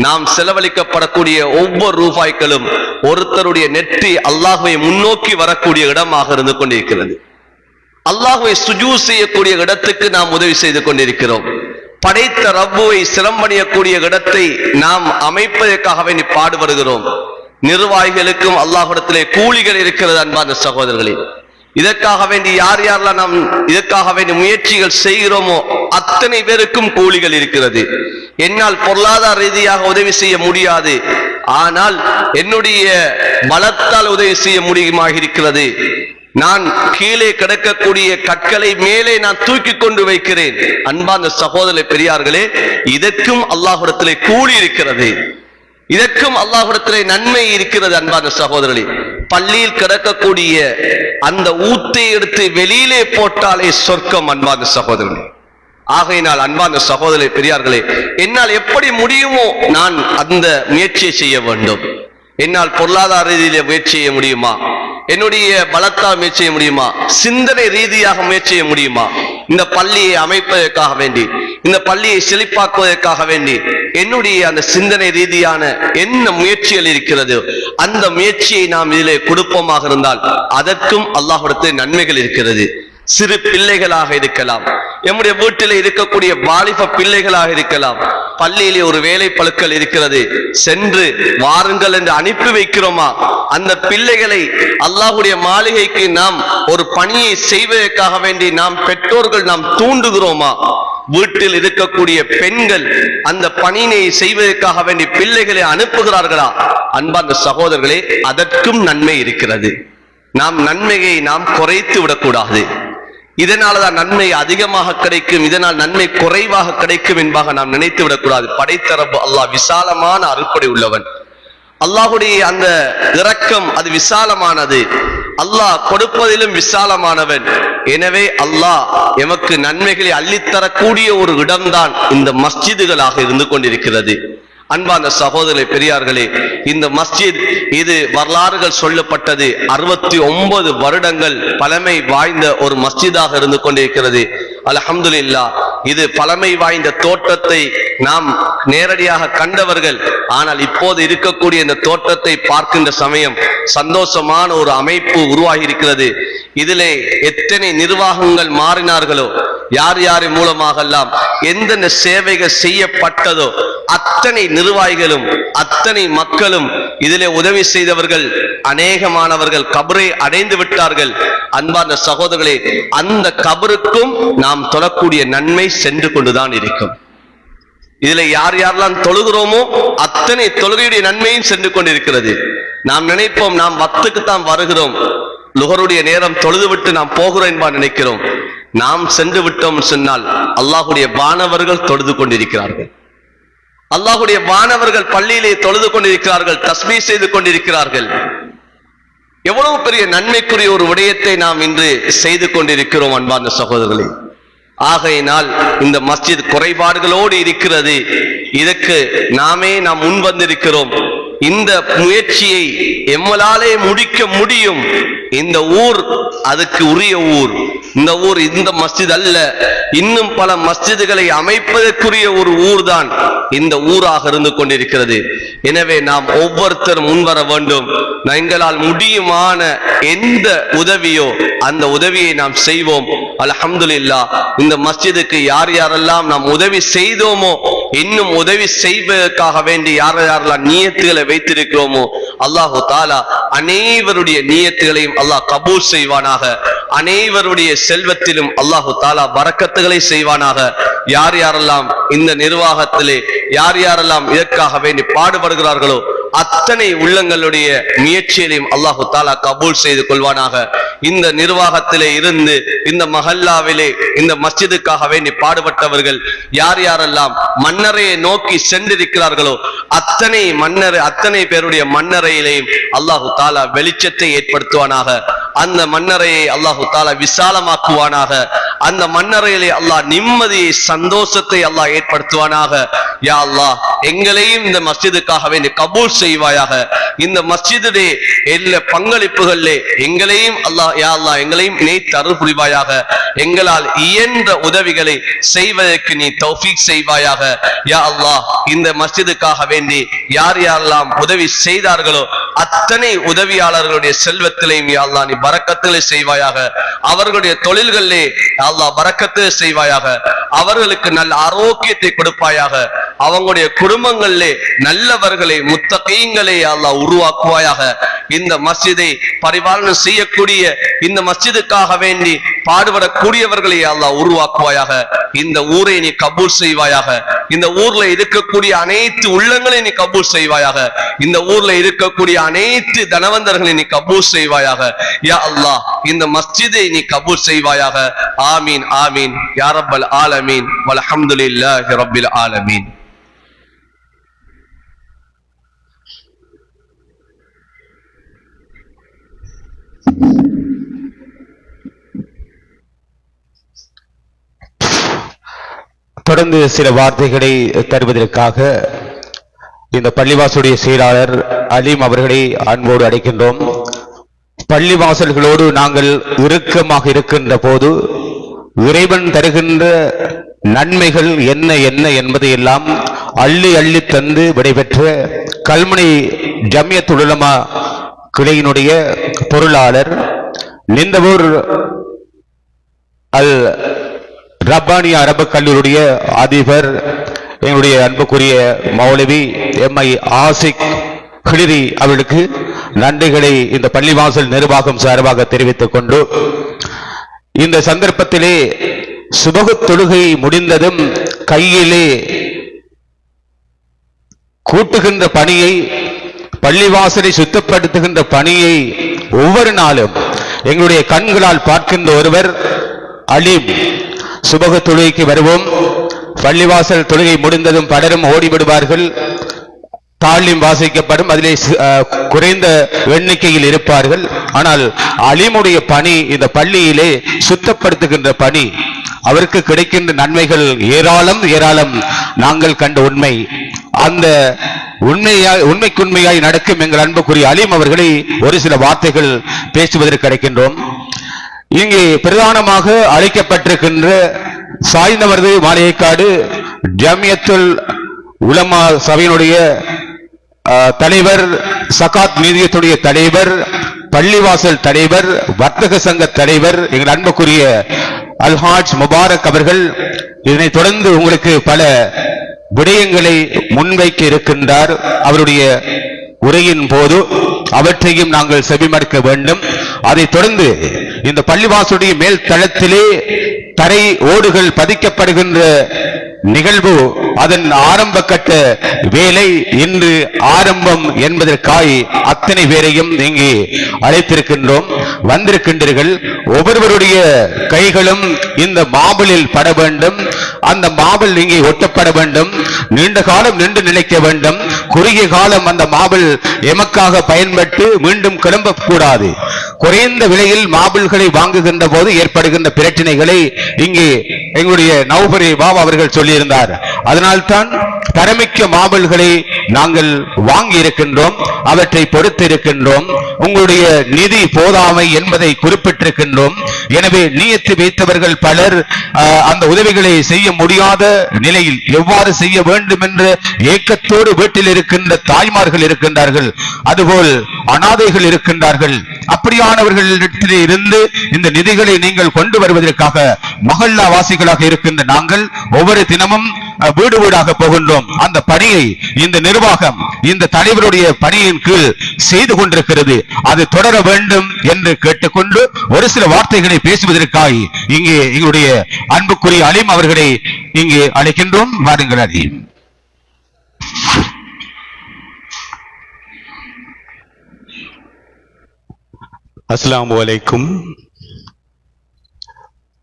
S4: நாம் செலவழிக்கப்படக்கூடிய ஒவ்வொரு ரூபாய்களும் ஒருத்தருடைய நெற்றி அல்லாஹ்வை முன்னோக்கி வரக்கூடிய இடமாக இருந்து கொண்டிருக்கிறது. அல்லாஹ்வை சுஜூத் செய்யக்கூடிய இடத்துக்கு நாம் உதவி செய்து கொண்டிருக்கிறோம். படைத்த ரப்புவை சிரமணியக்கூடிய இடத்தை நாம் அமைப்பதற்காக வேண்டி பாடுபடுகிறோம். நிர்வாகிகளுக்கும் அல்லாஹ்விடத்திலே கூலிகள் இருக்கிறது. அன்பான சகோதரர்களே, இதற்காக வேண்டி யார் யாரெல்லாம் நாம் இதற்காக வேண்டி முயற்சிகள் செய்கிறோமோ அத்தனை பேருக்கும் கூலிகள் இருக்கிறது. என்னால் பொருளாதார ரீதியாக உதவி செய்ய முடியாது, ஆனால் என்னுடைய பலத்தால் உதவி செய்ய முடியுமாக இருக்கிறது. நான் கீழே கிடக்கக்கூடிய கற்களை மேலே நான் தூக்கி கொண்டு வைக்கிறேன். அன்பார்ந்த சகோதரர்களே, பெரியார்களே, இதற்கும் அல்லாஹ்விடத்திலே கூலி இருக்கிறது, இதற்கும் அல்லாஹ்விடத்திலே நன்மை இருக்கிறது. அன்பார்ந்த சகோதரர்களே, பள்ளியில் கிடக்கக்கூடிய அந்த ஊத்தை எடுத்து வெளியிலே போட்டாலே சொர்க்கம். அன்பார்ந்த சகோதரர்களே, ஆகையினால் அன்பார்ந்த சகோதரர்களே, பெரியார்களே, என்னால் எப்படி முடியுமோ நான் அந்த முயற்சியை செய்ய வேண்டும். என்னால் பொருளாதார ரீதியிலே முயற்சி செய்ய முடியுமா? என்னுடைய பலத்தால் முயற்சி செய்ய முடியுமா? சிந்தனை ரீதியாக முயற்சி செய்ய முடியுமா? இந்த பள்ளியை அமைப்பதற்காக வேண்டி, இந்த பள்ளியை செழிப்பாக்குவதற்காக வேண்டி என்னுடைய அந்த சிந்தனை ரீதியான என்ன முயற்சிகள் இருக்கிறது, அந்த முயற்சியை நாம் இதிலே கொடுப்போமாக இருந்தால் அதற்கும் அல்லாஹ்விடத்தில் நன்மைகள் இருக்கிறது. சிறு பிள்ளைகளாக இருக்கலாம், நம்முடைய வீட்டில் இருக்கக்கூடிய வாலிப பிள்ளைகளாக இருக்கலாம். பள்ளியிலே ஒரு வேலை பழுக்கள் இருக்கிறது, சென்று வாருங்கள் என்று அனுப்பி வைக்கிறோமா? அந்த பிள்ளைகளை அல்லாஹ்வுடைய மாளிகைக்கு நாம் ஒரு பணியை செய்வதற்காக வேண்டி நாம் பெற்றோர்கள் நாம் தூண்டுகிறோமா? வீட்டில் இருக்கக்கூடிய பெண்கள் அந்த பணியை செய்வதற்காக வேண்டி பிள்ளைகளை அனுப்புகிறார்களா? அன்பார்ந்த சகோதரர்களே, அதற்கும் நன்மை இருக்கிறது. நாம் நன்மையை நாம் குறைத்து விடக்கூடாது. இதனால்தான் நன்மை அதிகமாக கிடைக்கும், இதனால் நன்மை குறைவாக கிடைக்கும் என்பதாக நாம் நினைத்து விடக்கூடாது. படைத்த ரப்பு அல்லாஹ் விசாலமான அருட்கொடை உள்ளவன். அல்லாஹ்வுடைய அந்த இரக்கம் அது விசாலமானது. அல்லாஹ் கொடுப்பதிலும் விசாலமானவன். எனவே அல்லாஹ் எமக்கு நன்மைகளை அள்ளித்தரக்கூடிய ஒரு இடம்தான் இந்த மஸ்ஜிதுகளாக இருந்து கொண்டிருக்கிறது. அன்பார்ந்த சகோதரர்களே, பெரியார்களே, இந்த மஸ்ஜித் இது வரலாறுகள் சொல்லப்பட்டது 69 வருடங்கள் பழமை வாய்ந்த ஒரு மஸ்ஜிதாக இருந்து கொண்டிருக்கிறது. அல்ஹம்துலில்லாஹ், இது பழமை வாய்ந்த தோற்றத்தை நாம் நேரடியாக கண்டவர்கள். ஆனால் இப்போது இருக்கக்கூடிய இந்த தோற்றத்தை பார்க்கின்ற சமயம் சந்தோஷமான ஒரு அமைப்பு உருவாகி இருக்கிறது. இதிலே எத்தனை நிர்வாகங்கள் மாறினார்களோ, யார் யாரின் மூலமாகலாம் எந்தெந்த சேவைகள் செய்யப்பட்டதோ அத்தனை நிர்வாகிகளும் அத்தனை மக்களும் இதிலே உதவி செய்தவர்கள் அநேகமானவர்கள் கபரை அடைந்து விட்டார்கள். அன்பார்ந்த சகோதரர்களே, அந்த கபருக்கும் நாம் தொழக்கூடிய நன்மை சென்று கொண்டுதான் இருக்கும். இதுல யார் யாரெல்லாம் தொழுகிறோமோ அத்தனை தொழுகையுடைய நன்மையும் சென்று கொண்டிருக்கிறது. நாம் நினைப்போம் நாம் வக்துக்குத்தான் வருகிறோம், லுகருடைய நேரம் தொழுதுவிட்டு நாம் போகிறோம் என்பா நினைக்கிறோம். நாம் சென்று விட்டோம் சொன்னால் அல்லாஹுடைய வானவர்கள் தொழுது கொண்டிருக்கிறார்கள். அல்லாஹுடைய வானவர்கள் பள்ளியிலே தொழுது கொண்டிருக்கிறார்கள், தஸ்பீஹ் செய்து கொண்டிருக்கிறார்கள். எவ்வளவு பெரிய நன்மைக்குரிய ஒரு விடயத்தை நாம் இன்று செய்து கொண்டிருக்கிறோம் அன்பார்ந்த சகோதரர்களே. ஆகையினால் இந்த மஸ்ஜித் குறைபாடுகளோடு இருக்கிறது. இதற்கு நாம் முன் வந்திருக்கிறோம். இந்த முயற்சியை எம்மலாலே முடிக்க முடியும். இந்த ஊர் அதுக்கு உரிய ஊர். இந்த ஊர் இந்த மஸ்ஜித் அல்ல, இன்னும் பல மஸ்ஜிதுகளை அமைப்பதற்குரிய ஒரு ஊர் தான் இந்த ஊராக இருந்து கொண்டிருக்கிறது. எனவே நாம் ஒவ்வொருத்தரும் முன்வர வேண்டும். எங்களால் முடியுமான எந்த உதவியோ அந்த உதவியை நாம் செய்வோம். அல்ஹம்துலில்லாஹ், இந்த மஸ்ஜிதுக்கு யார் யாரெல்லாம் நாம் உதவி செய்தோமோ, இன்னும் உதவி செய்வதற்காக வேண்டி யார் யாரெல்லாம் நியத்துகளை வைத்திருக்கிறோமோ, அல்லாஹு தாலா அனைவருடைய நியத்துகளையும் அல்லாஹ் கபூல் செய்வானாக. அனைவருடைய செல்வத்திலும் அல்லாஹு தாலா பரக்கத்துகளை செய்வானாக. யார் யாரெல்லாம் இந்த நிர்வாகத்திலே யார் யாரெல்லாம் இதற்காக வேண்டி பாடுபடுகிறார்களோ அத்தனை உள்ளங்களுடைய முயற்சியையும் அல்லாஹு தாலா கபூல் செய்து கொள்வானாக. இந்த நிர்வாகத்திலே இருந்து இந்த மஹல்லாவிலே இந்த மஸ்ஜிதுக்காக வேண்டி பாடுபட்டவர்கள் யார் யாரெல்லாம் மன்னரையை நோக்கி சென்றிருக்கிறார்களோ அத்தனை பேருடைய மன்னரையிலேயும் அல்லாஹு தாலா வெளிச்சத்தை ஏற்படுத்துவானாக. அந்த மன்னரையை அல்லாஹு தாலா விசாலமாக்குவானாக. அந்த மன்னரையிலே அல்லாஹ் நிம்மதியை சந்தோஷத்தை அல்லாஹ் ஏற்படுத்துவானாக. யா அல்லாஹ், எங்களையும் இந்த மஸ்ஜிதுக்காக வேண்டி கபூல் செய்வாயாக. இந்த மஸ்ஜிதுடைய எல்லா பங்களிப்புகளிலே எங்களையும் அல்லாஹ் யா அல்லாஹ் எங்களையும் இணைத்து அருள் புரிவாயாக. எங்களால் இயன்ற உதவிகளை செய்வதற்கு நீ தௌஃபீக் செய்வாயாக. யா அல்லாஹ், இந்த மஸ்ஜிதுக்காக வேண்டி யார் யாரெல்லாம் உதவி செய்தார்களோ அத்தனை உதவியாளர்களுடைய செல்வத்திலையும் யா அல்லாஹ் நீ பரக்கத்துகளை செய்வாயாக. அவர்களுடைய தொழில்களிலே அல்லாஹ் பரக்கத்தை செய்வாயாக. அவர்களுக்கு நல்ல ஆரோக்கியத்தை கொடுப்பாயாக. அவங்களுடைய குடும்பங்களிலே நல்லவர்களை முத்தகீங்களை அல்லாஹ் உருவாக்குவாயாக. இந்த மஸ்ஜிதை பரிபாலனம் செய்யக்கூடிய இந்த மஸ்ஜிதுக்காக வேண்டி பாடுபடக்கூடியவர்களை அல்லாஹ் உருவாக்குவாயாக. இந்த ஊரை நீ கபூல் செய்வாயாக. இந்த ஊர்ல இருக்கக்கூடிய அனைத்து உள்ளங்களை நீ கபூல் செய்வாயாக. இந்த ஊர்ல இருக்கக்கூடிய அனைத்து தனவந்தர்களை நீ கபூல் செய்வாயாக. யா அல்லாஹ், இந்த மஸ்ஜிதை நீ கபூல் செய்வாயாக. ஆமீன் ஆமீன் யா ரப்பல் ஆலமீன் வல்ஹம்துலில்லாஹி ரப்பில் ஆலமீன்.
S1: தொடர்ந்து சில வார்த்தைகளை தருவதற்காக இந்த பள்ளிவாசலுடைய செயலாளர் அலீம் அவர்களை அன்போடு அழைக்கின்றோம். பள்ளிவாசல்களோடு நாங்கள் இறுக்கமாக இருக்கின்ற போது இறைவன் தருகின்ற நன்மைகள் என்ன என்ன என்பதை எல்லாம் அள்ளி அள்ளி தந்து விடைபெற்ற கல்முனை ஜம்மியத்துல் உலமா கிளையினுடைய பொருளாளர் நிந்தவூர் அல் ரப்பானியா அரபு கல்லூரியுடைய அதிபர் எங்களுடைய அன்புக்குரிய மௌலவி எம்ஐ ஆசிக் ஹிலிரி அவர்களுக்கு நன்றிகளை இந்த பள்ளிவாசல் நிர்வாகம் சார்பாக தெரிவித்துக் கொண்டு, இந்த சந்தர்ப்பத்திலே சுபகு தொழுகை முடிந்ததும் கையிலே கூட்டுகின்ற பணியை, பள்ளிவாசலை சுத்தப்படுத்துகின்ற பணியை ஒவ்வொரு நாளும் எங்களுடைய கண்களால் பார்க்கின்ற ஒருவர் அலீம். சுபகு தொழுகைக்கு வருவோம், பள்ளிவாசல் தொழுகை முடிந்ததும் பலரும் ஓடிவிடுவார்கள், தாழ்லிம் வாசிக்கப்படும், அதிலே குறைந்த எண்ணிக்கையில் இருப்பார்கள். ஆனால் அலீமுடைய பணி இந்த பள்ளியிலே சுத்தப்படுத்துகின்ற பணி, அவருக்கு கிடைக்கின்ற நன்மைகள் ஏராளம் ஏராளம் நாங்கள் கண்ட உண்மை. அந்த உண்மைக்குண்மையாய் நடக்கும் எங்கள் அன்புக்குரிய அலீம் அவர்களை ஒரு சில வார்த்தைகள் பேசுவதற்கு கிடைக்கின்றோம். இங்கே பிரதானமாக அழைக்கப்பட்டிருக்கின்ற சாய்ந்தமருது மாளிகைக்காடு ஜமியத்துல் உலமா சபையினுடைய தலைவர், சகாத் நிதியத்துடைய தலைவர், பள்ளிவாசல் தலைவர், வர்த்தக சங்க தலைவர் எங்கள் அன்புக்குரிய அல்ஹாஜ் முபாரக் அவர்கள் இதனைத் தொடர்ந்து உங்களுக்கு பல விடயங்களை முன்வைக்க இருக்கின்றார். அவருடைய உரையின் போது அவற்றையும் நாங்கள் செவிமடுக்க வேண்டும். அதைத் தொடர்ந்து இந்த பள்ளிவாசலுடைய மேல் தளத்திலே தரை ஓடுகள் பதிக்கப்படுகின்ற நிகழ்வு, அதன் ஆரம்ப கட்ட வேலை இன்று ஆரம்பம் என்பதற்காய் அத்தனை பேரையும் இங்கே அழைத்திருக்கின்றோம், வந்திருக்கின்றீர்கள். ஒவ்வொருவருடைய கைகளும் இந்த மாபலில் பட வேண்டும். அந்த மாபல் இங்கே ஒட்டப்பட வேண்டும். நீண்ட காலம் நின்று நிலைக்க வேண்டும். குறுகிய காலம் அந்த மாபல் எமக்காக பயன்பட்டு மீண்டும் கிளம்பக்கூடாது. குறைந்த விலையில் மாபல்களை வாங்குகின்ற போது ஏற்படுகின்ற பிரச்சனைகளை இங்கே எங்களுடைய நௌபரி பாபா அவர்கள் சொல்லியிருந்தார். அதனால்தான் தரமிக்க மாபல்களை நாங்கள் வாங்கி இருக்கின்றோம், அவற்றை பொறுத்து இருக்கின்றோம். உங்களுடைய நிதி போதாமை என்பதை குறிப்பிட்டிருக்கின்றோம். எனவே நியத்து வைத்தவர்கள் பலர் அந்த உதவிகளை செய்ய முடியாத நிலையில் எவ்வாறு செய்ய வேண்டும் என்ற ஏக்கத்தோடு வீட்டில் இருக்கின்ற தாய்மார்கள் இருக்கின்றார்கள், அதுபோல் அனாதைகள் இருக்கின்றார்கள். அப்படியானவர்களிடத்திலே இருந்து இந்த நிதிகளை நீங்கள் கொண்டு வருவதற்காக மஹல்லா வாசிகளாக இருக்கின்ற நாங்கள் ஒவ்வொரு தினமும் வீடு வீடாக போகின்றோம். அந்த பணியை இந்த நிர்வாகம் இந்த தலைவருடைய பணியின் கீழ் செய்து கொண்டிருக்கிறது. அது தொடர வேண்டும் என்று கேட்டுக்கொண்டு ஒரு சில வார்த்தைகளை பேசுவதற்காக இங்கே எங்களுடைய அன்புக்குரிய அலீம் அவர்களை இங்கே அழைக்கின்றோம். வாருங்கள் அலீம்.
S5: அஸ்ஸலாமு அலைக்கும்.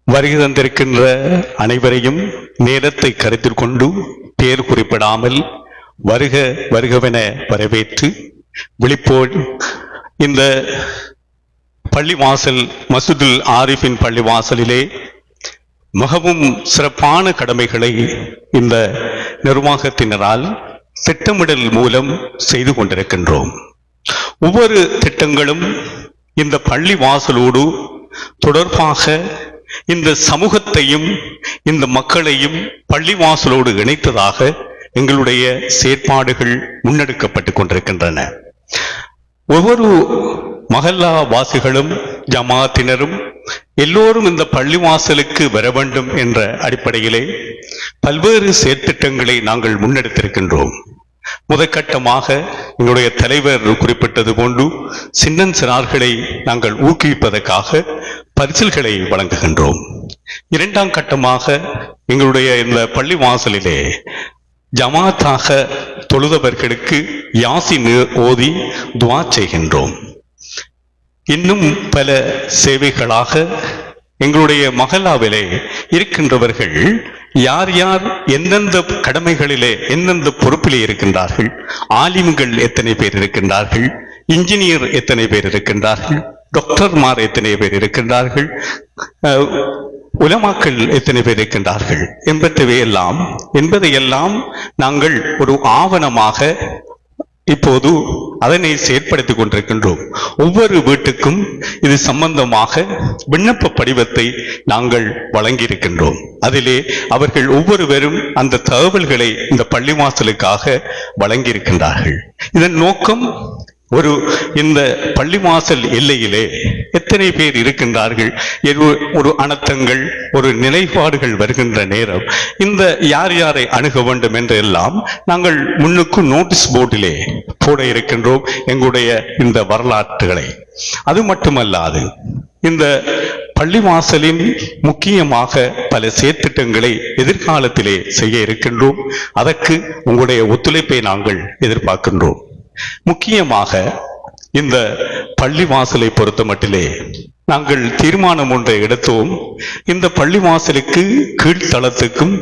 S5: வருகை தந்திருக்கின்ற அனைவரையும் நேரத்தை கருத்தில் கொண்டு பேர் குறிப்பிடாமல் வருக வருகவென வரவேற்று விழிப்போடு இந்த பள்ளிவாசல் மஸ்ஜிதுல் ஆரிஃபின் பள்ளிவாசலிலே மிகவும் சிறப்பான கடமைகளை இந்த நிர்வாகத்தினரால் திட்டமிடல் மூலம் செய்து கொண்டிருக்கின்றோம். ஒவ்வொரு திட்டங்களும் இந்த பள்ளிவாசலோடு தொடர்பாக இந்த சமூகத்தையும் இந்த மக்களையும் பள்ளிவாசலோடு இணைத்ததாக எங்களுடைய செயற்பாடுகள் முன்னெடுக்கப்பட்டுக் கொண்டிருக்கின்றன. ஒவ்வொரு மஹல்லா வாசிகளும் ஜமாத்தினரும் எல்லோரும் இந்த பள்ளிவாசலுக்கு வர வேண்டும் என்ற அடிப்படையிலே பல்வேறு செயற்திட்டங்களை நாங்கள் முன்னெடுத்திருக்கின்றோம். முதற்கட்டமாக எங்களுடைய தலைவர் குறிப்பிட்டது போன்று சின்னஞ்சிறார்களை நாங்கள் ஊக்குவிப்பதற்காக பரிசில்களை வழங்குகின்றோம். இரண்டாம் கட்டமாக எங்களுடைய இந்த பள்ளிவாசலிலே ஜமாத்தாக தொழுதவர்களுக்கு யாசின் ஓதி துஆ செய்கின்றோம். இன்னும் பல சேவைகளாக எங்களுடைய மஹல்லாவிலே இருக்கின்றவர்கள் யார் யார் எந்தெந்த கடமைகளிலே எந்தெந்த பொறுப்பிலே இருக்கின்றார்கள், ஆலிம்கள் எத்தனை பேர் இருக்கின்றார்கள், இன்ஜினியர் எத்தனை பேர் இருக்கின்றார்கள், டாக்டர்மார் எத்தனை பேர் இருக்கின்றார்கள், உலமாக்கள் எத்தனை பேர் இருக்கின்றார்கள் என்பதையெல்லாம் நாங்கள் ஒரு ஆவணமாக இப்போது அதனை செயற்படுத்திக் கொண்டிருக்கின்றோம். ஒவ்வொரு வீட்டுக்கும் இது சம்பந்தமாக விண்ணப்ப படிவத்தை நாங்கள் வழங்கியிருக்கின்றோம். அதிலே அவர்கள் ஒவ்வொருவரும் அந்த தகவல்களை இந்த பள்ளிவாசலுக்காக வழங்கியிருக்கின்றார்கள். இதன் நோக்கம் இந்த பள்ளிவாசல் எல்லையிலே எத்தனை பேர் இருக்கின்றார்கள், ஒரு அனர்த்தங்கள் ஒரு நிலைப்பாடுகள் வருகின்ற நேரம் இந்த யார் யாரை அணுக வேண்டும் என்றெல்லாம் நாங்கள் முன்னுக்கு நோட்டீஸ் போர்டிலே போட இருக்கின்றோம் எங்களுடைய இந்த வரலாற்றுகளை. அது மட்டுமல்லாது இந்த பள்ளிவாசலின் முக்கியமாக பல செயற்திட்டங்களை எதிர்காலத்திலே செய்ய இருக்கின்றோம். அதற்கு உங்களுடைய ஒத்துழைப்பை நாங்கள் எதிர்பார்க்கின்றோம். முக்கியமாக இந்த பள்ளிவாசலை பொறுத்த மட்டிலே நாங்கள் தீர்மானம் ஒன்றை எடுத்தோம். இந்த பள்ளிவாசலுக்கு கீழ்த்தளத்துக்கும்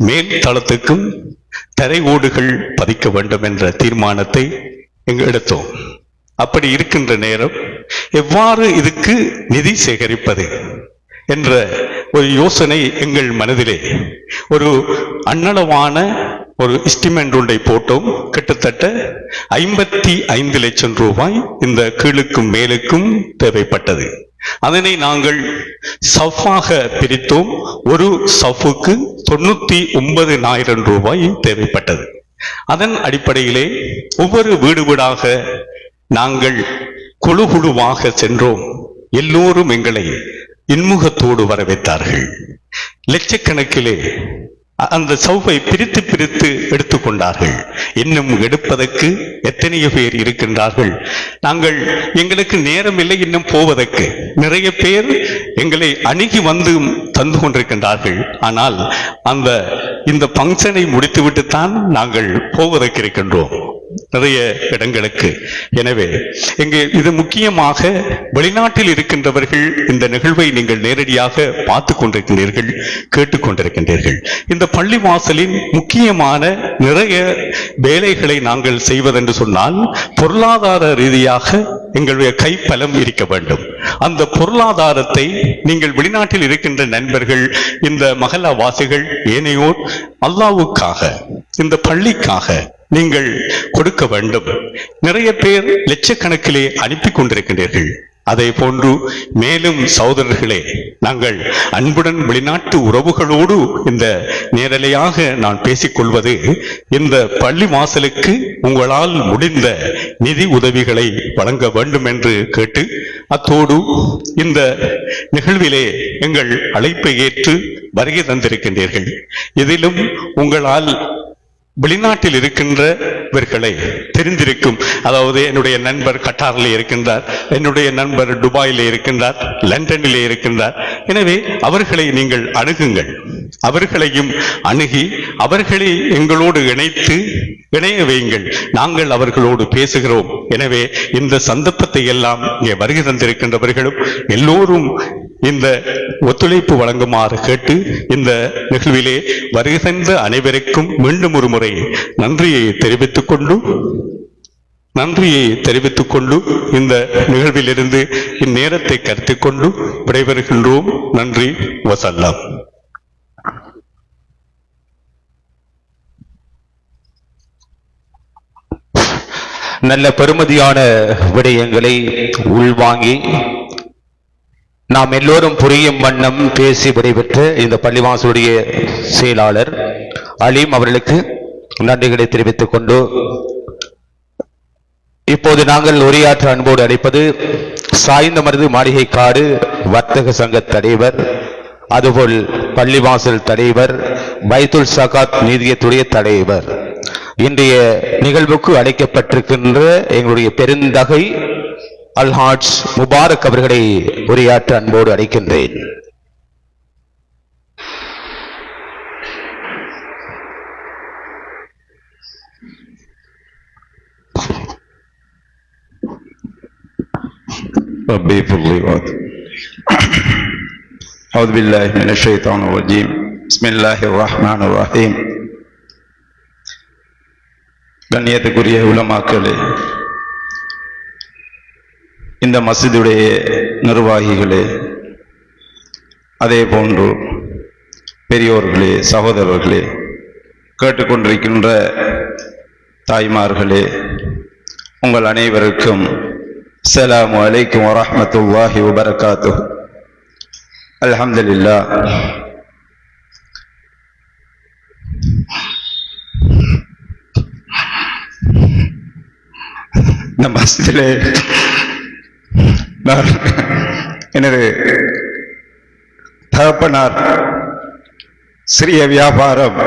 S5: மேல் தளத்துக்கும் தரை ஓடுகள் பதிக்க வேண்டும் என்ற தீர்மானத்தை எடுத்தோம். அப்படி இருக்கின்ற நேரம் எவ்வாறு இதுக்கு நிதி சேகரிப்பது என்ற ஒரு யோசனை எங்கள் மனதிலே ஒரு அன்னளவான ஒரு எஸ்டிமேட் ஒன்றை போட்டோம். கிட்டத்தட்ட 55 லட்சம் ரூபாய் இந்த கீழுக்கும் மேலுக்கும் தேவைப்பட்டது. அதனை நாங்கள் சஃபாக பிரித்தோம். ஒரு சஃபுக்கு 99,000 ரூபாய் தேவைப்பட்டது. அதன் அடிப்படையிலே ஒவ்வொரு வீடு வீடாக நாங்கள் குழு குழுவாக சென்றோம். எல்லோரும் எங்களை இன்முகத்தோடு வரவேற்றார்கள். லட்சக்கணக்கிலே அந்த சௌபை பிரித்து பிரித்து எடுத்துக்கொண்டார்கள். இன்னும் எடுப்பதற்கு எத்தனையோ பேர் இருக்கின்றார்கள். எங்களுக்கு நேரம் இல்லை இன்னும் போவதற்கு. நிறைய பேர் எங்களை அணுகி வந்து தந்து கொண்டிருக்கின்றார்கள். ஆனால் இந்த பங்கனை முடித்துவிட்டுத்தான் நாங்கள் போவதற்கு இருக்கின்றோம் நிறைய இடங்களுக்கு. எனவே இங்கே இது முக்கியமாக வெளிநாட்டில் இருக்கின்றவர்கள் இந்த நிகழ்வை நீங்கள் நேரடியாக பார்த்து கொண்டிருக்கின்றீர்கள், கேட்டுக்கொண்டிருக்கின்றீர்கள். இந்த பள்ளி வாசலின் முக்கியமான நிறைய வேலைகளை நாங்கள் செய்வதென்று சொன்னால் பொருளாதார ரீதியாக எங்களுடைய கைப்பலம் இருக்க வேண்டும். அந்த பொருளாதாரத்தை நீங்கள் வெளிநாட்டில் இருக்கின்ற நண்பர்கள், இந்த மஹல்லா வாசிகள், ஏனையோர் அல்லாஹ்வுக்காக இந்த பள்ளிக்காக நீங்கள் கொடுக்க வேண்டும். நிறைய பேர் லட்சக்கணக்கிலே அனுப்பி கொண்டிருக்கின்றீர்கள். அதே போன்று மேலும் சகோதரர்களே, நாங்கள் அன்புடன் வெளிநாட்டு உறவுகளோடு இந்த நேரலையாக நான் பேசிக்கொள்வது, இந்த பள்ளி வாசலுக்கு உங்களால் முடிந்த நிதி உதவிகளை வழங்க வேண்டும் என்று கேட்டு, அத்தோடு இந்த நிகழ்விலே எங்கள் அழைப்பை ஏற்று வருகை தந்திருக்கின்றீர்கள். இதிலும் உங்களால் வெளிநாட்டில் இருக்கின்றவர்களை தெரிந்திருக்கும். அதாவது என்னுடைய நண்பர் கட்டாரிலே இருக்கின்றார், என்னுடைய நண்பர் துபாயிலே இருக்கின்றார், லண்டனிலே இருக்கின்றார். எனவே அவர்களை நீங்கள் அணுகுங்கள். அவர்களையும் அணுகி அவர்களை எங்களோடு இணைய வையுங்கள். நாங்கள் அவர்களோடு பேசுகிறோம். எனவே இந்த சந்தர்ப்பத்தை எல்லாம் இங்கே வருகை தந்திருக்கின்றவர்களும் எல்லோரும் இந்த ஒத்துழைப்பு வழங்குமாறு கேட்டு, இந்த நிகழ்விலே வருகை தந்த அனைவருக்கும் மீண்டும் ஒரு முறை நன்றியை தெரிவித்துக் கொண்டு இந்த நிகழ்விலிருந்து இந்நேரத்தை கருத்தில் கொண்டு விடைபெறுகின்றோம். நன்றி. வசல்லாம்.
S1: நல்ல பெருமதியான விடயங்களை உள்வாங்கி நாம் எல்லோரும் புரியும் வண்ணம் பேசி விடைபெற்ற இந்த பள்ளிவாசலுடைய செயலாளர் அலீம் அவர்களுக்கு நன்றிகளை தெரிவித்துக் கொண்டு, இப்போது நாங்கள் உரையாற்ற அன்போடு அழைப்பது சாய்ந்தமருது மாளிகைக்காடு வர்த்தக சங்க தலைவர், அதுபோல் பள்ளிவாசல் தலைவர், பைத்துல் சகாத் நிதியத்துடைய தலைவர், இன்றைய நிகழ்வுக்கு அழைக்கப்பட்டிருக்கின்ற எங்களுடைய பெருந்தகை அல்ஹாஜ் முபாரக் அவர்களை உரையாற்ற அன்போடு அழைக்கின்றேன்.
S6: ربي فضلي وعد أعوذ بالله من الشيطان الرجيم بسم الله الرحمن الرحيم. கண்ணியத்துக்குரிய உலமாக்களே, இந்த மஸ்ஜிதுடைய நிர்வாகிகளே, அதே போன்று பெரியோர்களே, சகோதரர்களே, கேட்டுக்கொண்டிருக்கின்ற தாய்மார்களே, உங்கள் அனைவருக்கும் அஸ்ஸலாமு அலைக்கும் வரஹ்மத்துல்லாஹி வபரகாத்துஹு. அல்ஹம்துலில்லாஹ். இந்த மஸ்ஜிதிலே எனது தகப்பனார் சிறிய வியாபாரம்,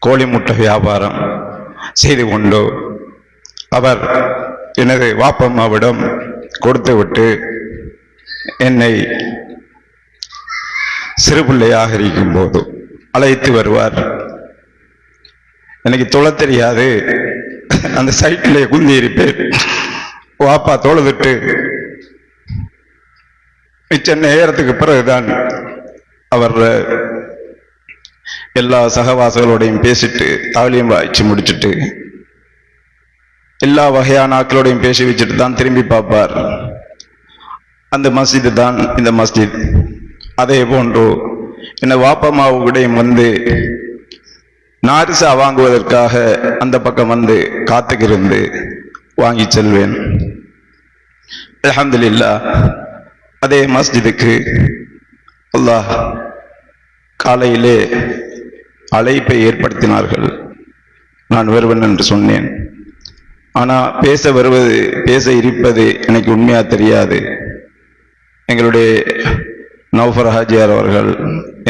S6: கோழி முட்டை வியாபாரம் செய்து கொண்டு அவர் எனது வாப்பம்மாவிடம் கொடுத்துவிட்டு என்னை சிறு பிள்ளையாக இருக்கும் போது அழைத்து வருவார். எனக்கு தொழ தெரியாது, அந்த சைட்டிலே குந்தி இருப்பேன். வாப்பா தொழுதுட்டு மிச்ச நேரத்துக்கு பிறகுதான் அவர் எல்லா சகவாசங்களோடையும் பேசிட்டு தாலியம் வாய்ச்சி முடிச்சுட்டு எல்லா வகையான ஆக்களோடையும் பேசி வச்சுட்டு தான் திரும்பி பார்ப்பார். அந்த மஸ்ஜிது தான் இந்த மஸ்ஜித். அதே போன்று என்ன வாப்பம்மாவுடையும் வந்து நாரிசா வாங்குவதற்காக அந்த பக்கம் வந்து காத்துக்கிருந்து வாங்கி செல்வேன். அல்ஹம்துலில்லாஹ், அதே மஸ்ஜிதுக்கு அல்லாஹ் காலையிலே அழைப்பை ஏற்படுத்தினார்கள். நான் வருவேன் என்று சொன்னேன். ஆனா பேச இருப்பது எனக்கு உண்மையா தெரியாது. எங்களுடைய நௌஃபர் ஹாஜியார் அவர்கள்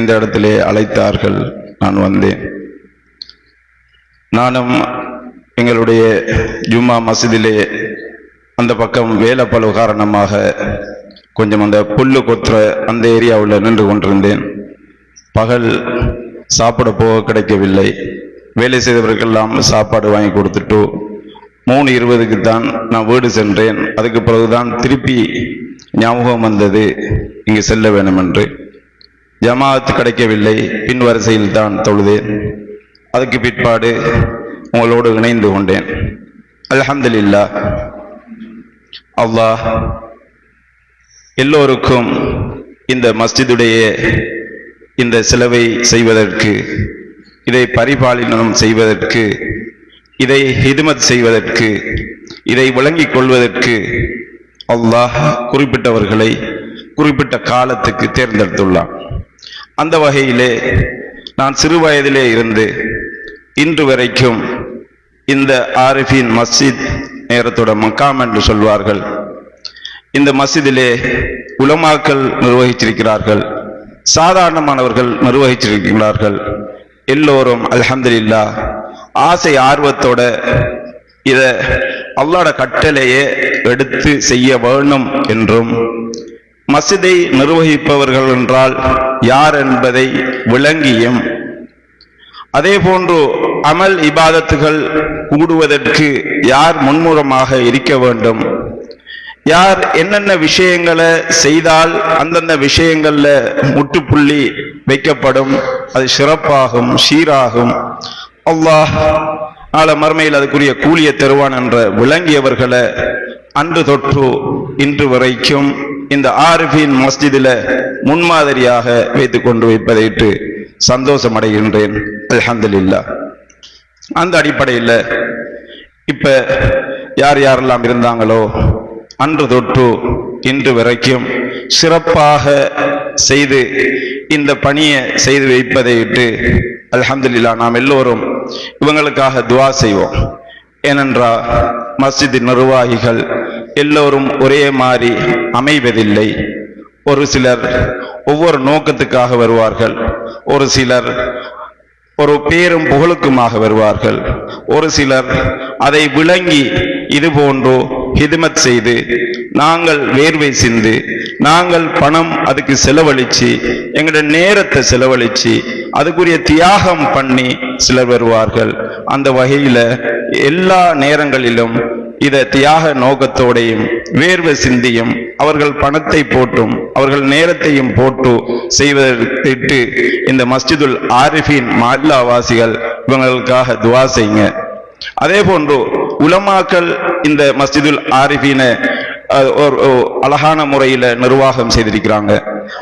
S6: இந்த இடத்திலே அழைத்தார்கள். நான் வந்தேன். நானும் எங்களுடைய ஜும்மா மஸ்ஜிதிலே அந்த பக்கம் வேலைப்பளவு காரணமாக கொஞ்சம் அந்த புல்லு கொத்துற அந்த ஏரியாவில் நின்று கொண்டிருந்தேன். பகல் சாப்பிட போக கிடைக்கவில்லை. வேலை செய்தவர்களெல்லாம் சாப்பாடு வாங்கி கொடுத்துட்டு 3:20க்கு தான் நான் வீடு சென்றேன். அதுக்கு பிறகுதான் திருப்பி ஞாபகம் வந்தது இங்கு செல்ல வேண்டும் என்று. ஜமாஅத் கிடைக்கவில்லை. பின் வரிசையில் தான் தொழுதேன். அதுக்கு பிற்பாடு உங்களோடு இணைந்து கொண்டேன். அல்ஹம்துலில்லாஹ், அல்லாஹ் எல்லோருக்கும் இந்த மஸ்ஜிதுடைய இந்த செலவை செய்வதற்கு, இதை பரிபாலனம் செய்வதற்கு, இதை ஹிதுமத் செய்வதற்கு, இதை விளங்கிக் கொள்வதற்கு அல்லாஹ் குறிப்பிட்டவர்களை குறிப்பிட்ட காலத்துக்கு தேர்ந்தெடுத்துள்ளான். அந்த வகையிலே நான் சிறு வயதிலே இருந்து இன்று வரைக்கும் இந்த ஆரிஃபின் மஸ்ஜித் நேரத்தோட மக்காம் என்று சொல்வார்கள். இந்த மஸ்ஜிதிலே உலமாக்கள் நிர்வகிச்சிருக்கிறார்கள், சாதாரணமானவர்கள் நிர்வகிச்சிருக்கிறார்கள். எல்லோரும் அல்ஹம்துலில்லாஹ் ஆசை ஆர்வத்தோட இத அல்லாஹ்வுடைய கட்டளையே எடுத்து செய்ய வேணும் என்றும், மஸ்ஜிதை நிர்வகிப்பவர்கள் என்றால் யார் என்பதை விளங்கியும், அதே போன்று அமல் இபாதத்துகள் கூடுவதற்கு யார் முன்முறமாக இருக்க வேண்டும், யார் என்னென்ன விஷயங்களை செய்தால் அந்தந்த விஷயங்கள்ல முட்டுப்புள்ளி வைக்கப்படும், அது சிறப்பாகும், சீராகும், அல்லாஹ் நாளை மறுமையில் அதுக்குரிய கூலியை தருவான் என்ற விளங்கியவர்களை அன்று தொற்று இன்று வரைக்கும் இந்த ஆரிஃபின் மஸ்ஜிதில் முன்மாதிரியாக வைத்துக் கொண்டு வைப்பதையிட்டு சந்தோஷம் அடைகின்றேன். அல்ஹம்துலில்லாஹ். அந்த அடிப்படையில் இப்ப யார் யாரெல்லாம் இருந்தாங்களோ அன்று தொற்று இன்று வரைக்கும் சிறப்பாக செய்து இந்த பணியை செய்து வைப்பதையிட்டு அல்ஹம்துலில்லாஹ் நாம் எல்லோரும் இவங்களுக்காக துஆ செய்வோம். ஏனென்றால் மஸ்ஜித் நிர்வாகிகள் எல்லோரும் ஒரே மாதிரி அமைவதில்லை. ஒரு சிலர் ஒவ்வொரு நோக்கத்துக்காக வருவார்கள், ஒரு சிலர் ஒரு பேரும் புகழுக்குமாக வருவார்கள், ஒரு சிலர் அதை விளங்கி இது போன்று ஹிதுமத் செய்து, நாங்கள் வேர்வை சிந்து, நாங்கள் பணம் அதுக்கு செலவழிச்சு, எங்களுடைய நேரத்தை செலவழிச்சு அதுக்குரிய தியாகம் பண்ணி சிலர் வருவார்கள். அந்த வகையில எல்லா நேரங்களிலும் இதை தியாக நோக்கத்தோடையும் வேர்வை சிந்தியும் அவர்கள் பணத்தை போட்டும் அவர்கள் நேரத்தையும் போட்டு செய்வதற்கு இந்த மஸ்ஜிதுல் ஆரிஃபின் மஹல்லா வாசிகள் இவங்களுக்காக துஆ செய்யுங்க. அதே போன்று உலமாக்கள் இந்த மஸ்ஜிதுல் ஆரிஃபினை ஒரு அழகான முறையில நிர்வாகம் செய்திருக்கிறாங்க.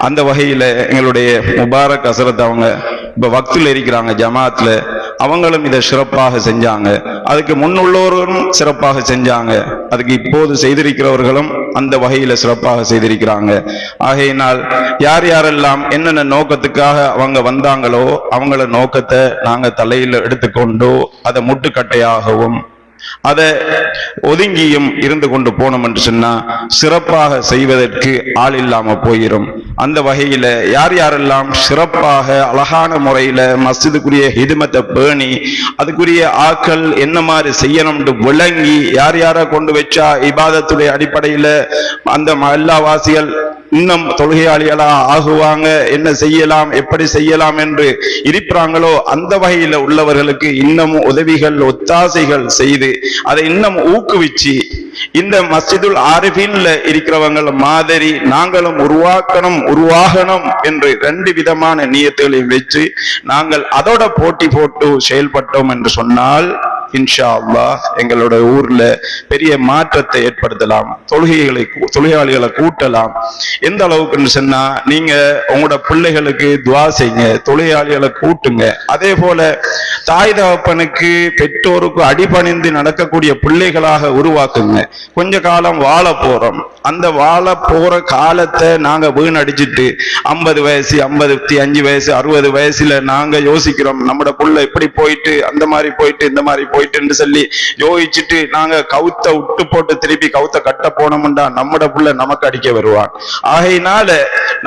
S6: அந்த வகையில எங்களுடைய முபாரக் ஹசரத் அவங்க இப்ப வக்துல இருக்கிறாங்க ஜமாத்ல, அவங்களும் இதை சிறப்பாக செஞ்சாங்க. அதுக்கு முன்னுள்ளோரும் சிறப்பாக செஞ்சாங்க. அதுக்கு இப்போது செய்திருக்கிறவர்களும் அந்த வகையில சிறப்பாக செய்திருக்கிறாங்க. ஆகையினால் யார் யாரெல்லாம் என்னென்ன நோக்கத்துக்காக அவங்க வந்தாங்களோ அவங்கள நோக்கத்தை நாங்க தலையில எடுத்துக்கொண்டு அதை முட்டுக்கட்டையாகவும் அதை ஒதுங்கியும் இருந்து கொண்டு போனோம் என்று சொன்னா சிறப்பாக செய்வதற்கு ஆள் இல்லாம போயிரும். அந்த வகையில யார் யாரெல்லாம் சிறப்பாக அழகான முறையில மஸ்ஜிதுக்குரிய ஹிதுமத்தை பேணி அதுக்குரிய ஆக்கள் என்ன மாதிரி செய்யணும்னு விளங்கி யார் யாரை கொண்டு வச்சா இபாதத்துடைய அடிப்படையில அந்த மஹல்லா வாசிகள் இன்னும் தொழுகையாளிகளா ஆகுவாங்க, என்ன செய்யலாம் எப்படி செய்யலாம் என்று இருக்கிறாங்களோ அந்த வகையில உள்ளவர்களுக்கு இன்னும் உதவிகள் ஒத்தாசைகள் செய்து அதை இன்னும் ஊக்குவிச்சு இந்த மஸ்ஜிதுல் ஆரிஃபின்ல இருக்கிறவங்க மாதிரி நாங்களும் உருவாகணும் என்று 2 விதமான நியத்துகளை வச்சு நாங்கள் அதோட போட்டி போட்டு செயல்பட்டோம் என்று சொன்னால் இன்ஷா அல்லாஹ் எங்களோட ஊர்ல பெரிய மாற்றத்தை ஏற்படுத்தலாம், தொழுகையாளிகளை கூட்டலாம். எந்த அளவுக்குன்னு சொன்னா, நீங்க உங்களோட பிள்ளைகளுக்கு துவா செய்யுங்க, தொழுகையாளிகளை கூட்டுங்க. அதே போல தாய் தகப்பனுக்கு பெற்றோருக்கு அடிபணிந்து நடக்கக்கூடிய பிள்ளைகளாக உருவாக்குங்க. கொஞ்ச காலம் வாழ போறோம், அந்த வாழ போற காலத்தை நாங்க வீணடிச்சிட்டு 50 வயசு 55 வயசு 60 வயசுல நாங்க யோசிக்கிறோம், நம்மட புள்ள இப்படி போயிட்டு அந்த மாதிரி போயிட்டு இந்த மாதிரி போயிட்டுன்னு சொல்லி யோசிச்சுட்டு நாங்க கவுத்த விட்டு போட்டு திருப்பி கவுத்த கட்ட போனோம்டா நம்மட புள்ள நமக்கு அடிக்க வருவான். ஆகையினால